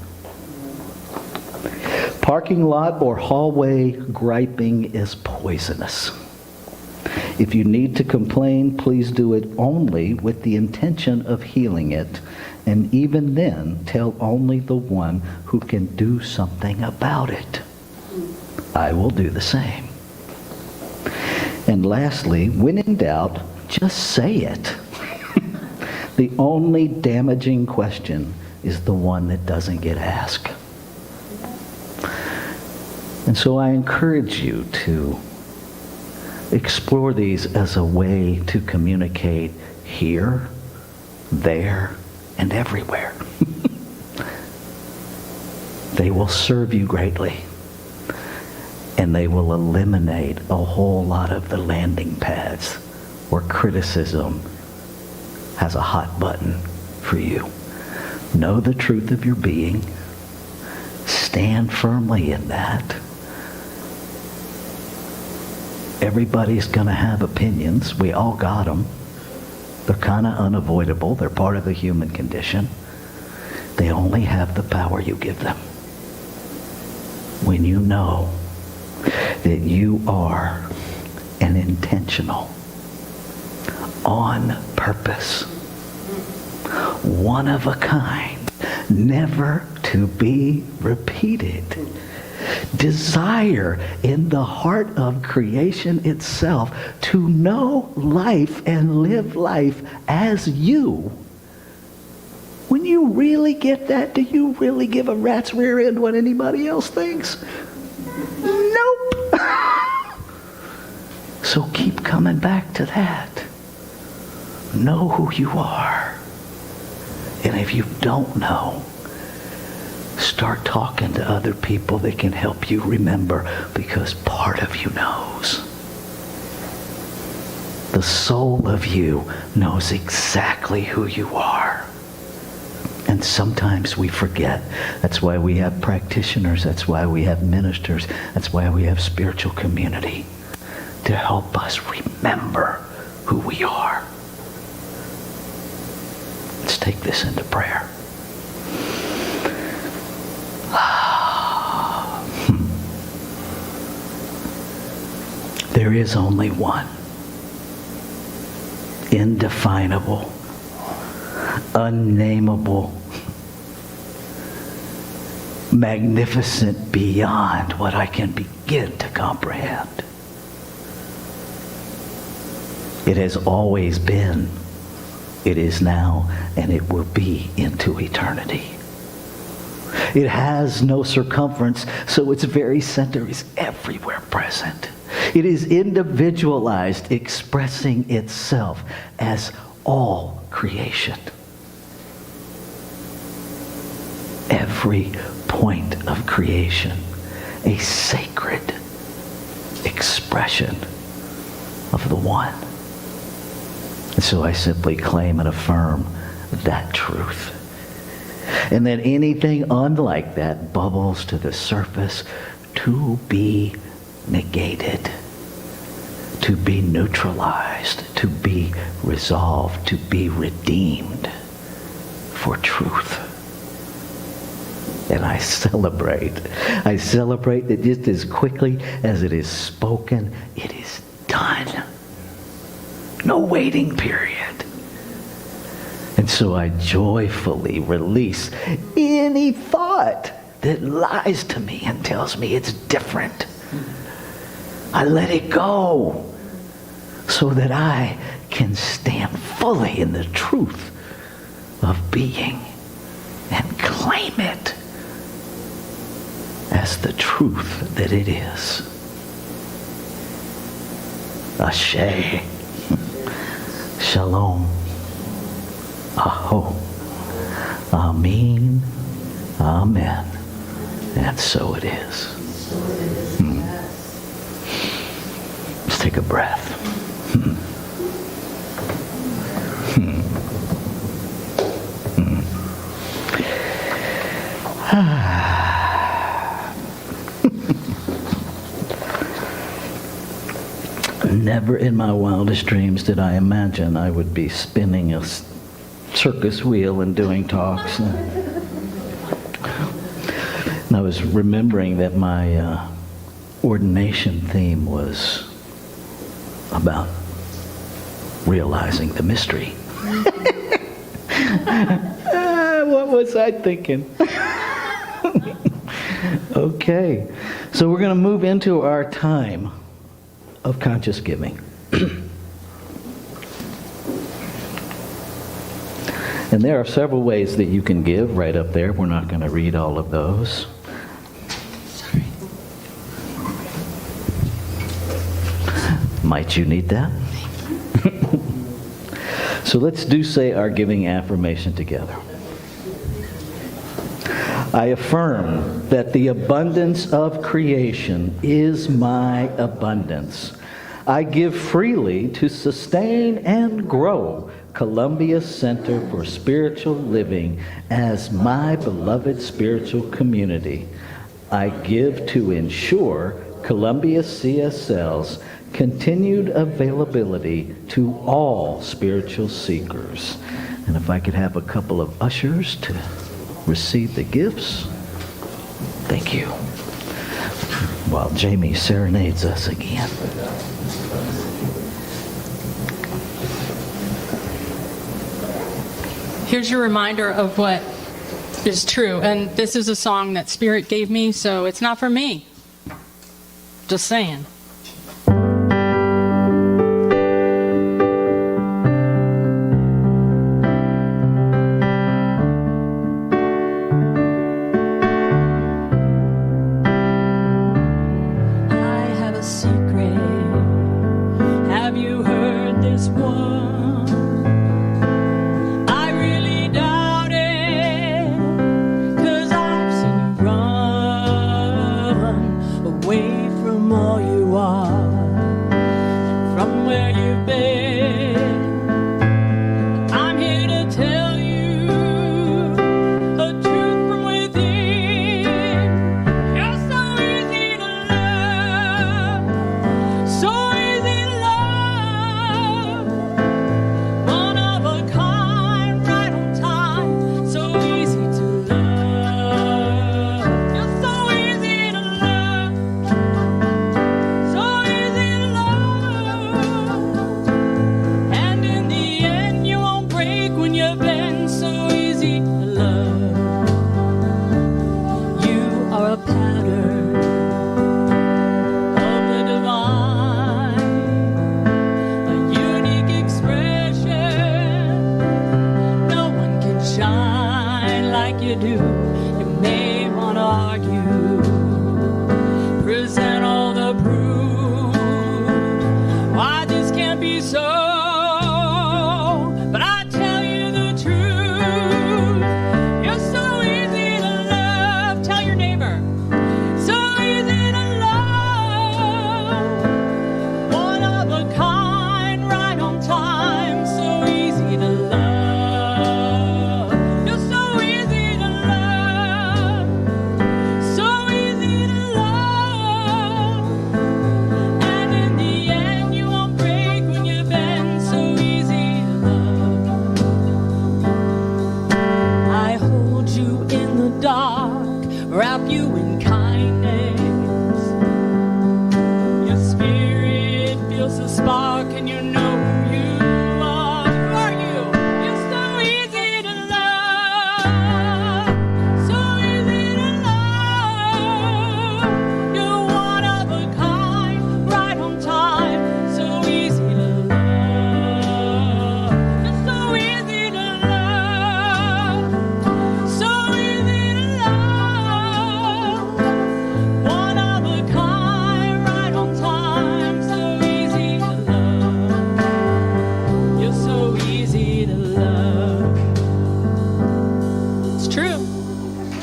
Parking lot or hallway griping is poisonous. If you need to complain, please do it only with the intention of healing it, and even then, tell only the one who can do something about it. I will do the same. And lastly, when in doubt, just say it. The only damaging question is the one that doesn't get asked. And so I encourage you to explore these as a way to communicate here, there, and everywhere. They will serve you greatly, and they will eliminate a whole lot of the landing pads where criticism has a hot button for you. Know the truth of your being. Stand firmly in that. Everybody's going to have opinions. We all got them. They're kind of unavoidable. They're part of the human condition. They only have the power you give them. When you know that you are an intentional, on purpose, one of a kind, never to be repeated desire in the heart of creation itself to know life and live life as you. When you really get that, do you really give a rat's rear end what anybody else thinks? Nope. So keep coming back to that. Know who you are. And if you don't know, start talking to other people that can help you remember, because part of you knows. The soul of you knows exactly who you are. And sometimes we forget. That's why we have practitioners. That's why we have ministers. That's why we have spiritual community, to help us remember who we are. Let's take this into prayer. There is only one, indefinable, unnameable, magnificent beyond what I can begin to comprehend. It has always been, it is now, and it will be into eternity. It has no circumference, so its very center is everywhere present. It is individualized, expressing itself as all creation. Every point of creation, a sacred expression of the one. And so I simply claim and affirm that truth. And then anything unlike that bubbles to the surface to be negated, to be neutralized, to be resolved, to be redeemed for truth. And I celebrate that just as quickly as it is spoken, it is done. No waiting period. And so I joyfully release any thought that lies to me and tells me it's different. I let it go so that I can stand firm fully in the truth of being and claim it as the truth that it is. Ashe. Shalom. Aho. Amen. Amen. And so it is. Let's take a breath. Never in my wildest dreams did I imagine I would be spinning a circus wheel and doing talks. And I was remembering that my ordination theme was about realizing the mystery. What was I thinking? Okay, so we're going to move into our time of conscious giving. And there are several ways that you can give right up there. We're not going to read all of those. Sorry. Might you need that? So let's say our giving affirmation together. I affirm that the abundance of creation is my abundance. I give freely to sustain and grow Columbia Center for Spiritual Living as my beloved spiritual community. I give to ensure Columbia CSL's continued availability to all spiritual seekers. And if I could have a couple of ushers to receive the gifts. Thank you. While Jami serenades us again. Here's your reminder of what is true. And this is a song that Spirit gave me, so it's not for me. Just saying. So easy to love.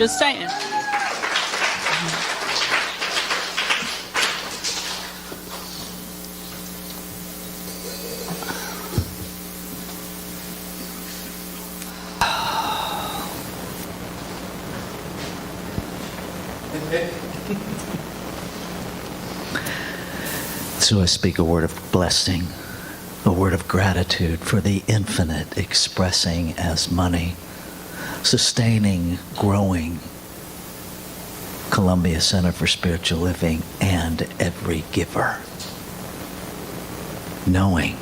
Just saying. So I speak a word of blessing, a word of gratitude for the infinite expressing as money, sustaining, growing Columbia Center for Spiritual Living and every giver. Knowing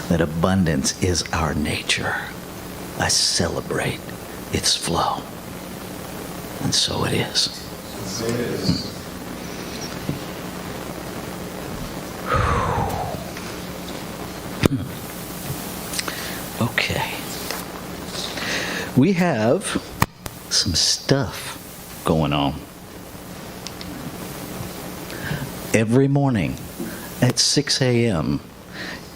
that abundance is our nature, I celebrate its flow. And so it is. So it is. Okay. We have some stuff going on. Every morning at 6 a.m.,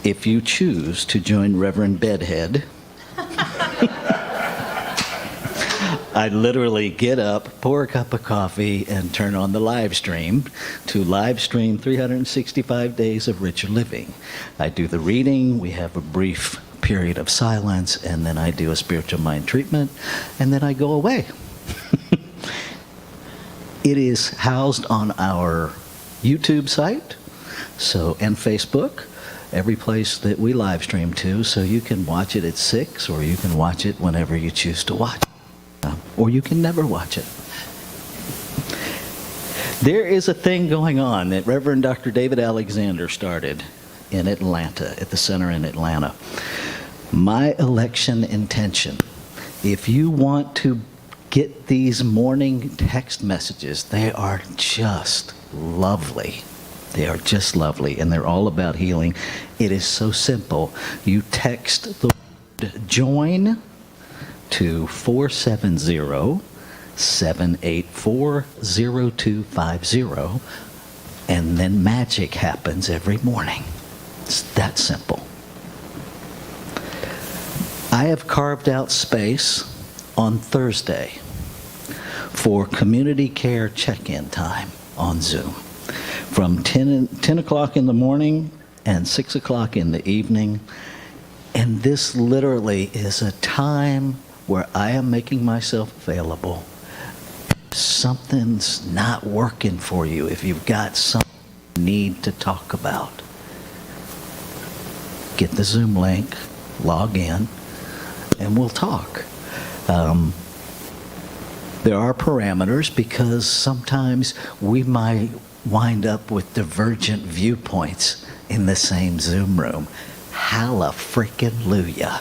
if you choose to join Reverend Bedhead, I literally get up, pour a cup of coffee, and turn on the live stream to live stream 365 days of richer living. I do the reading, we have a brief period of silence, and then I do a spiritual mind treatment, and then I go away. It is housed on our YouTube site, and Facebook, every place that we live stream to, so you can watch it at 6, or you can watch it whenever you choose to watch it. Or you can never watch it. There is a thing going on that Reverend Dr. David Alexander started in Atlanta, at the center in Atlanta. My election intention. If you want to get these morning text messages, they are just lovely. They are just lovely, and they're all about healing. It is so simple. You text the word JOIN to 470-784-0250, and then magic happens every morning. It's that simple. I have carved out space on Thursday for community care check-in time on Zoom from 10 o'clock in the morning and 6 o'clock in the evening. And this literally is a time where I am making myself available. If something's not working for you, if you've got something you need to talk about, get the Zoom link, log in, and we'll talk. There are parameters because sometimes we might wind up with divergent viewpoints in the same Zoom room. Hallelujah.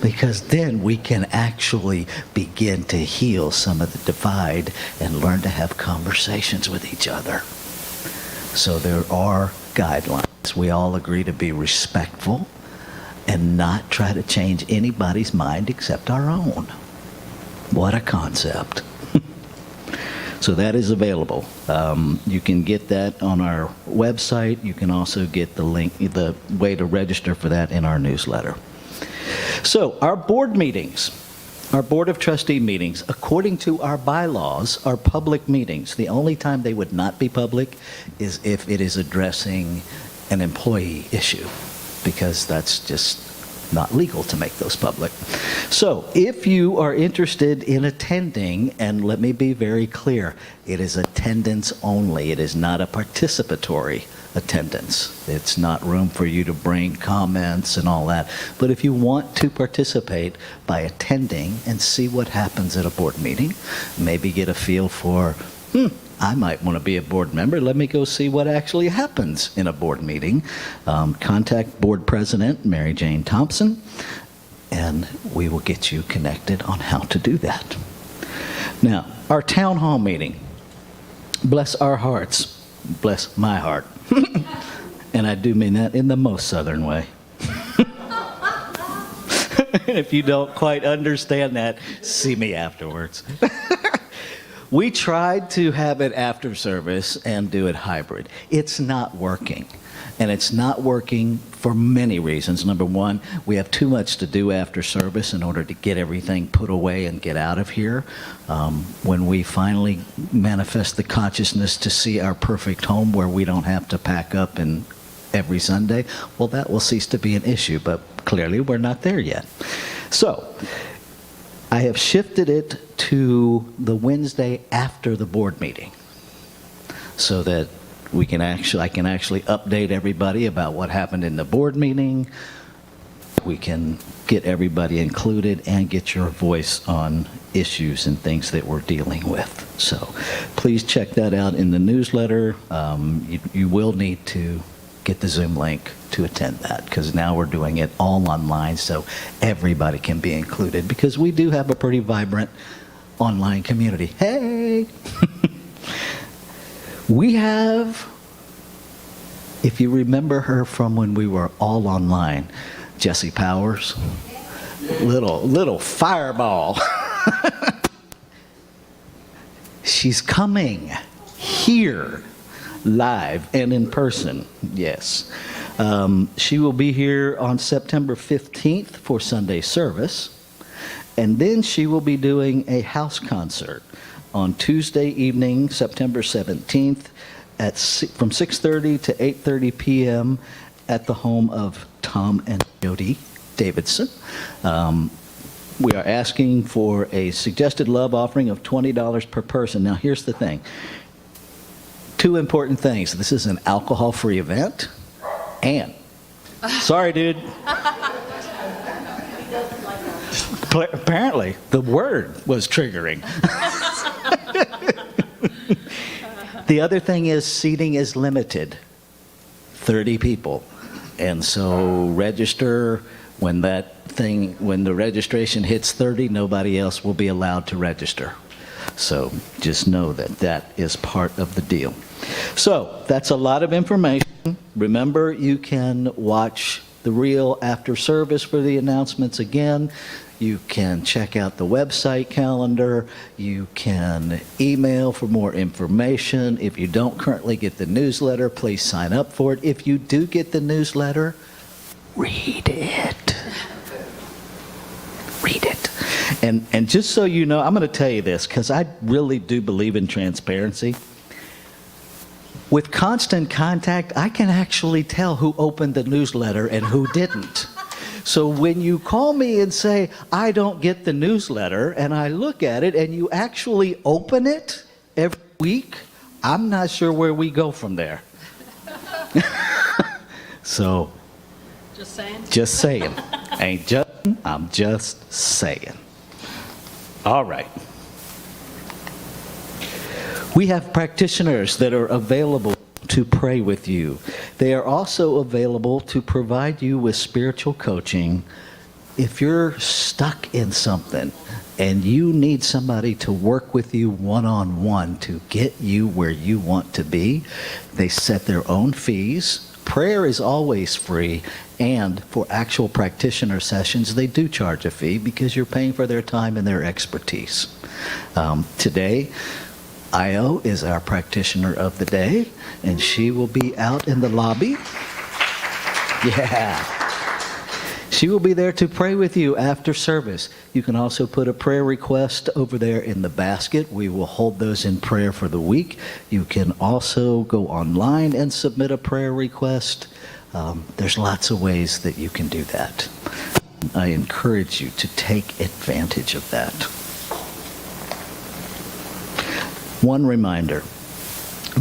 Because then we can actually begin to heal some of the divide and learn to have conversations with each other. So there are guidelines. We all agree to be respectful and not try to change anybody's mind except our own. What a concept. So that is available. You can get that on our website. You can also get the link, the way to register for that in our newsletter. So our board meetings, our Board of Trustee meetings, according to our bylaws, are public meetings. The only time they would not be public is if it is addressing an employee issue, because that's just not legal to make those public. So if you are interested in attending, and let me be very clear, it is attendance only. It is not a participatory attendance. It's not room for you to bring comments and all that. But if you want to participate by attending and see what happens at a board meeting, maybe get a feel for, I might want to be a board member. Let me go see what actually happens in a board meeting. Contact Board President Mary Jane Thompson, and we will get you connected on how to do that. Now, our town hall meeting. Bless our hearts. Bless my heart. And I do mean that in the most southern way. And if you don't quite understand that, see me afterwards. We tried to have it after service and do it hybrid. It's not working. And it's not working for many reasons. Number one, we have too much to do after service in order to get everything put away and get out of here. When we finally manifest the consciousness to see our perfect home where we don't have to pack up and every Sunday, well, that will cease to be an issue, but clearly we're not there yet. So, I have shifted it to the Wednesday after the board meeting so that I can actually update everybody about what happened in the board meeting. We can get everybody included and get your voice on issues and things that we're dealing with. So please check that out in the newsletter. You will need to get the Zoom link to attend that, because now we're doing it all online so everybody can be included, because we do have a pretty vibrant online community. Hey! We have, if you remember her from when we were all online, Jessie Powers, little fireball. She's coming here live and in person, yes. She will be here on September 15th for Sunday service, and then she will be doing a house concert on Tuesday evening, September 17th, from 6:30 to 8:30 p.m. at the home of Tom and Jody Davidson. We are asking for a suggested love offering of $20 per person. Now, here's the thing. Two important things. This is an alcohol-free event, and sorry, dude. Apparently, the word was triggering. The other thing is seating is limited, 30 people. And so register when the registration hits 30, nobody else will be allowed to register. So just know that that is part of the deal. So that's a lot of information. Remember, you can watch the reel after service for the announcements again. You can check out the website calendar. You can email for more information. If you don't currently get the newsletter, please sign up for it. If you do get the newsletter, read it. Read it. And just so you know, I'm going to tell you this, because I really do believe in transparency. With constant contact, I can actually tell who opened the newsletter and who didn't. So when you call me and say, I don't get the newsletter, and I look at it and you actually open it every week, I'm not sure where we go from there. So, Just saying. just saying. Ain't just, I'm just saying. All right. We have practitioners that are available to pray with you. They are also available to provide you with spiritual coaching. If you're stuck in something and you need somebody to work with you one-on-one to get you where you want to be, they set their own fees. Prayer is always free, and for actual practitioner sessions, they do charge a fee because you're paying for their time and their expertise. Today, Io is our practitioner of the day, and she will be out in the lobby. Yeah. She will be there to pray with you after service. You can also put a prayer request over there in the basket. We will hold those in prayer for the week. You can also go online and submit a prayer request. There's lots of ways that you can do that. I encourage you to take advantage of that. One reminder,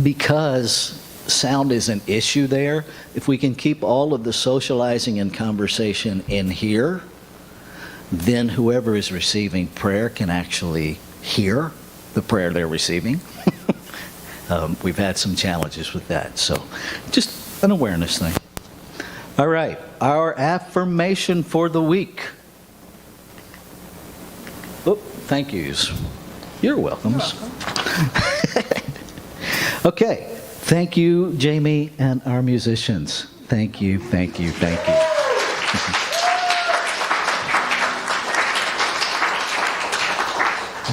because sound is an issue there, if we can keep all of the socializing and conversation in here, then whoever is receiving prayer can actually hear the prayer they're receiving. We've had some challenges with that, so just an awareness thing. All right, our affirmation for the week. Oh, thank yous. You're welcomes. Okay. Thank you, Jami, and our musicians. Thank you, thank you, thank you.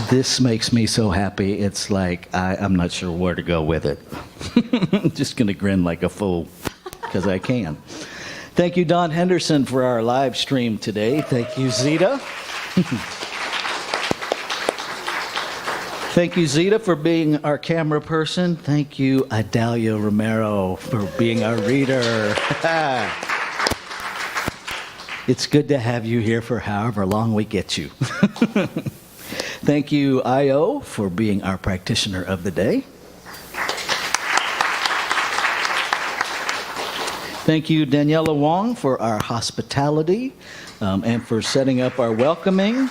This makes me so happy. It's like I'm not sure where to go with it. I'm just going to grin like a fool. because I can. Thank you, Don Henderson, for our live stream today. Thank you, Zita. Thank you, Zita, for being our camera person. Thank you, Adalia Romero, for being our reader. It's good to have you here for however long we get you. Thank you, Io, for being our practitioner of the day. Thank you, Daniela Wong, for our hospitality and for setting up our welcoming.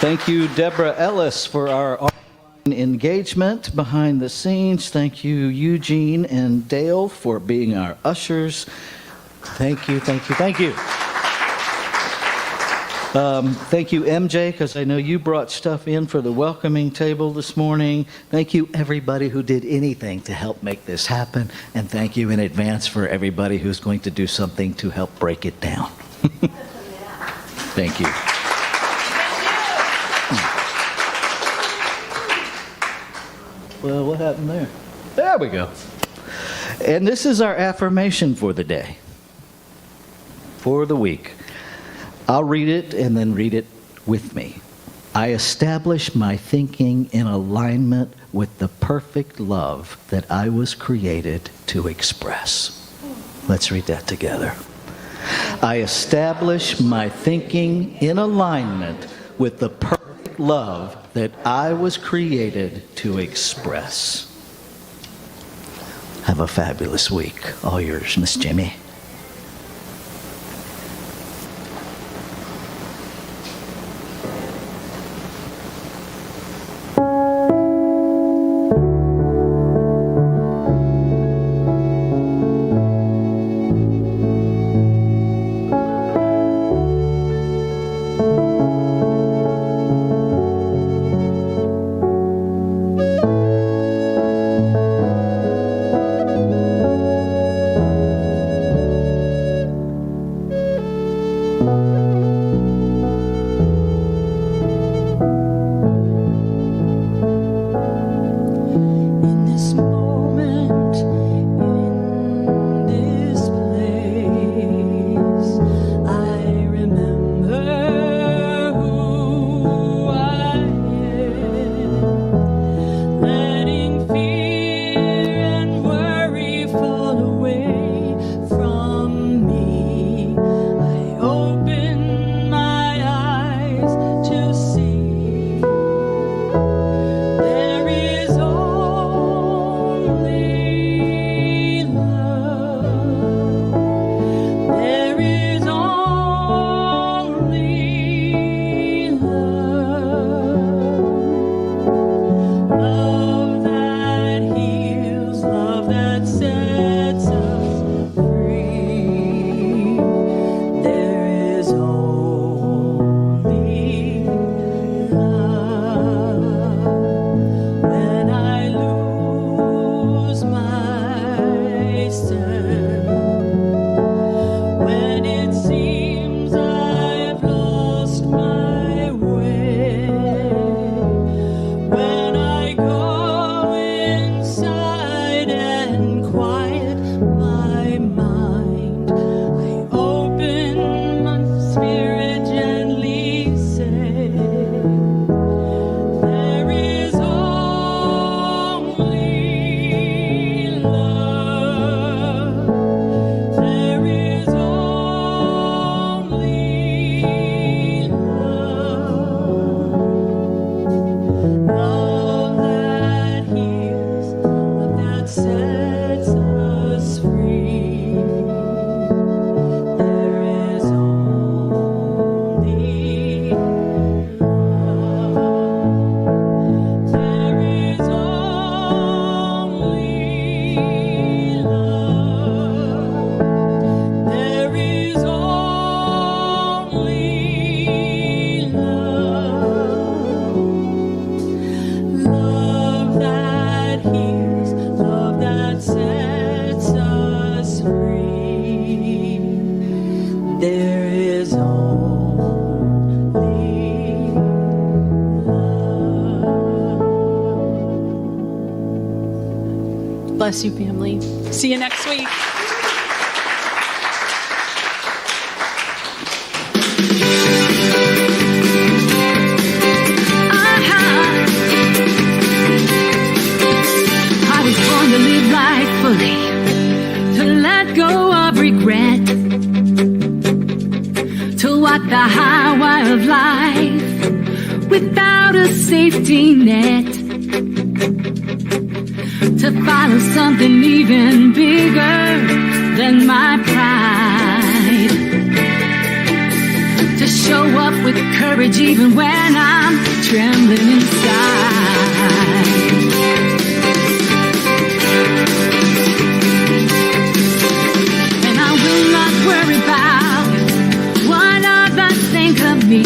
Thank you, Deborah Ellis, for our online engagement behind the scenes. Thank you, Eugene and Dale, for being our ushers. Thank you, thank you, thank you. Thank you, MJ, because I know you brought stuff in for the welcoming table this morning. Thank you, everybody who did anything to help make this happen. And thank you in advance for everybody who's going to do something to help break it down. Thank you. Well, what happened there? There we go. And this is our affirmation for the day, for the week. I'll read it and then read it with me. I establish my thinking in alignment with the perfect love that I was created to express. Let's read that together. I establish my thinking in alignment with the perfect love that I was created to express. Have a fabulous week. All yours, Miss Jami. Open bless you, family. See you next week. I was born to live life fully, to let go of regret, to walk the highway of life without a safety net, to follow something even bigger than my pride, to show up with courage even when I'm trembling inside. And I will not worry about what others think of me,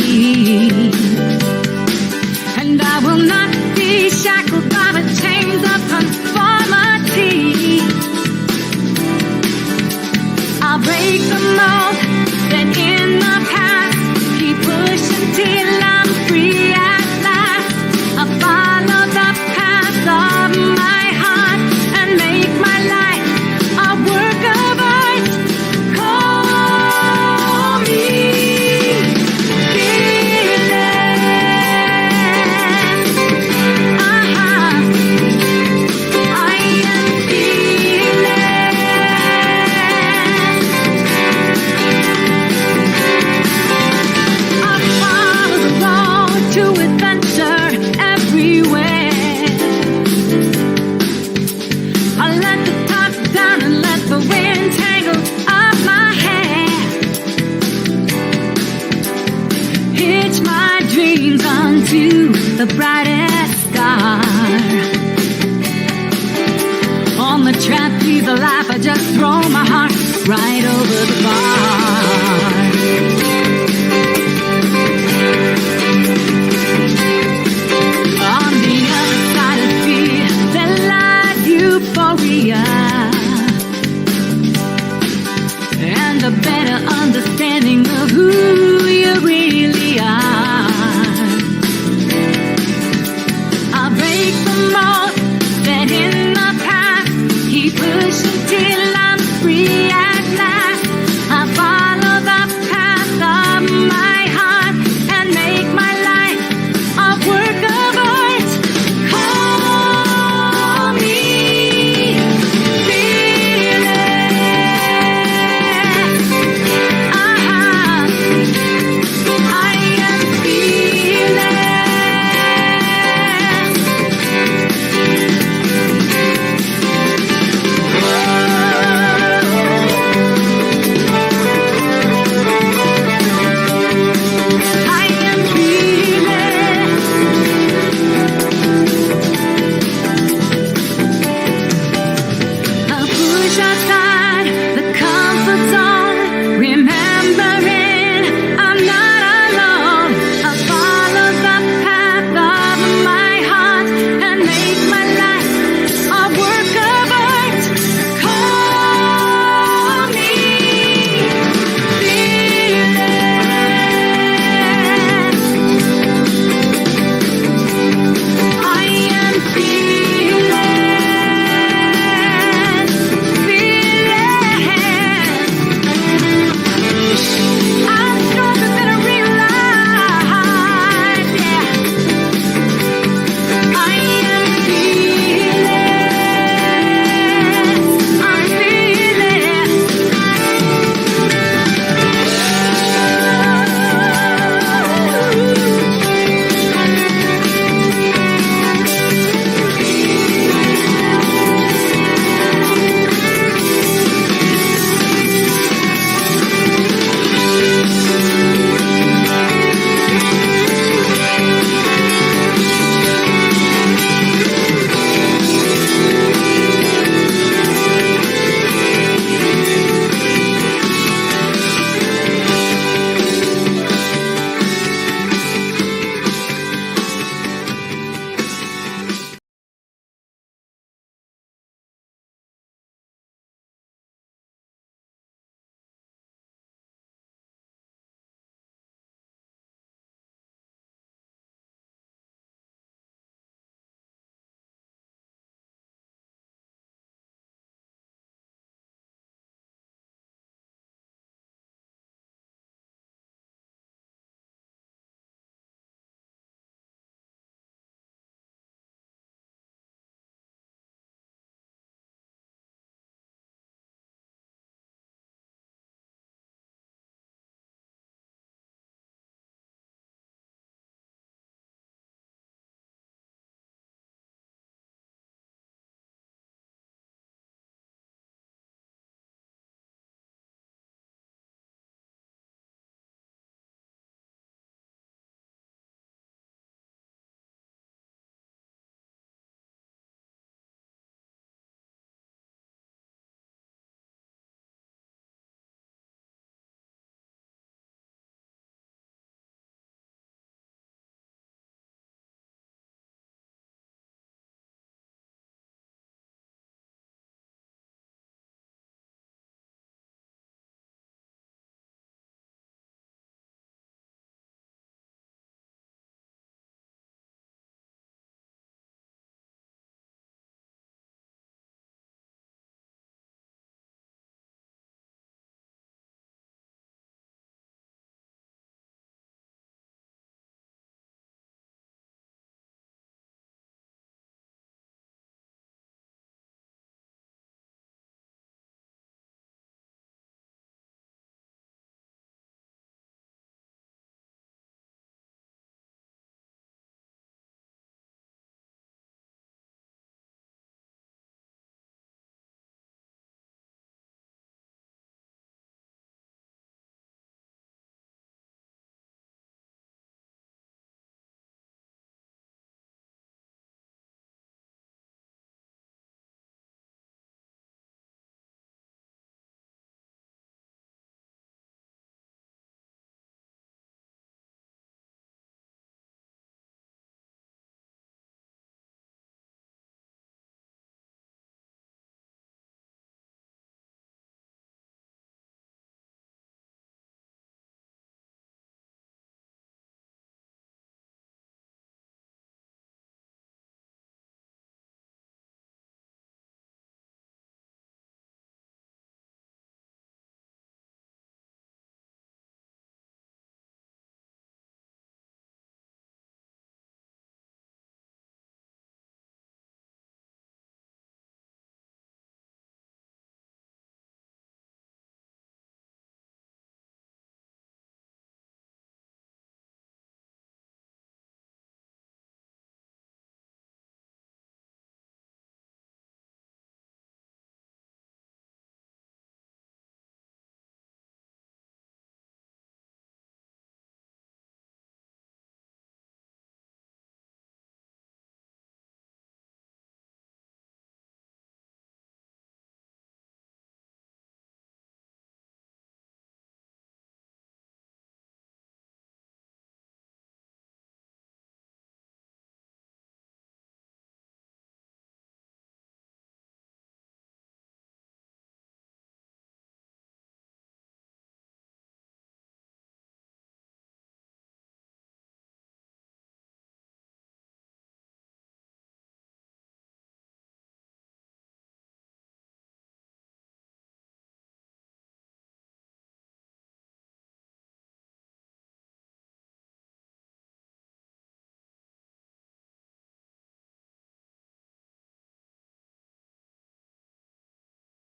and I will not be shackled by the chains of conformity. I'll break the mold that in the past keep pushing till I'm free at last. I'll follow the path of my heart and make my life a work of art. Call me fearless. I am fearless. I follow the road to adventure everywhere. I let the top down and let the wind tangle up my hair. Hitch my dreams onto the brightest star. On the trapeze of life, I just throw my heart right over the bar.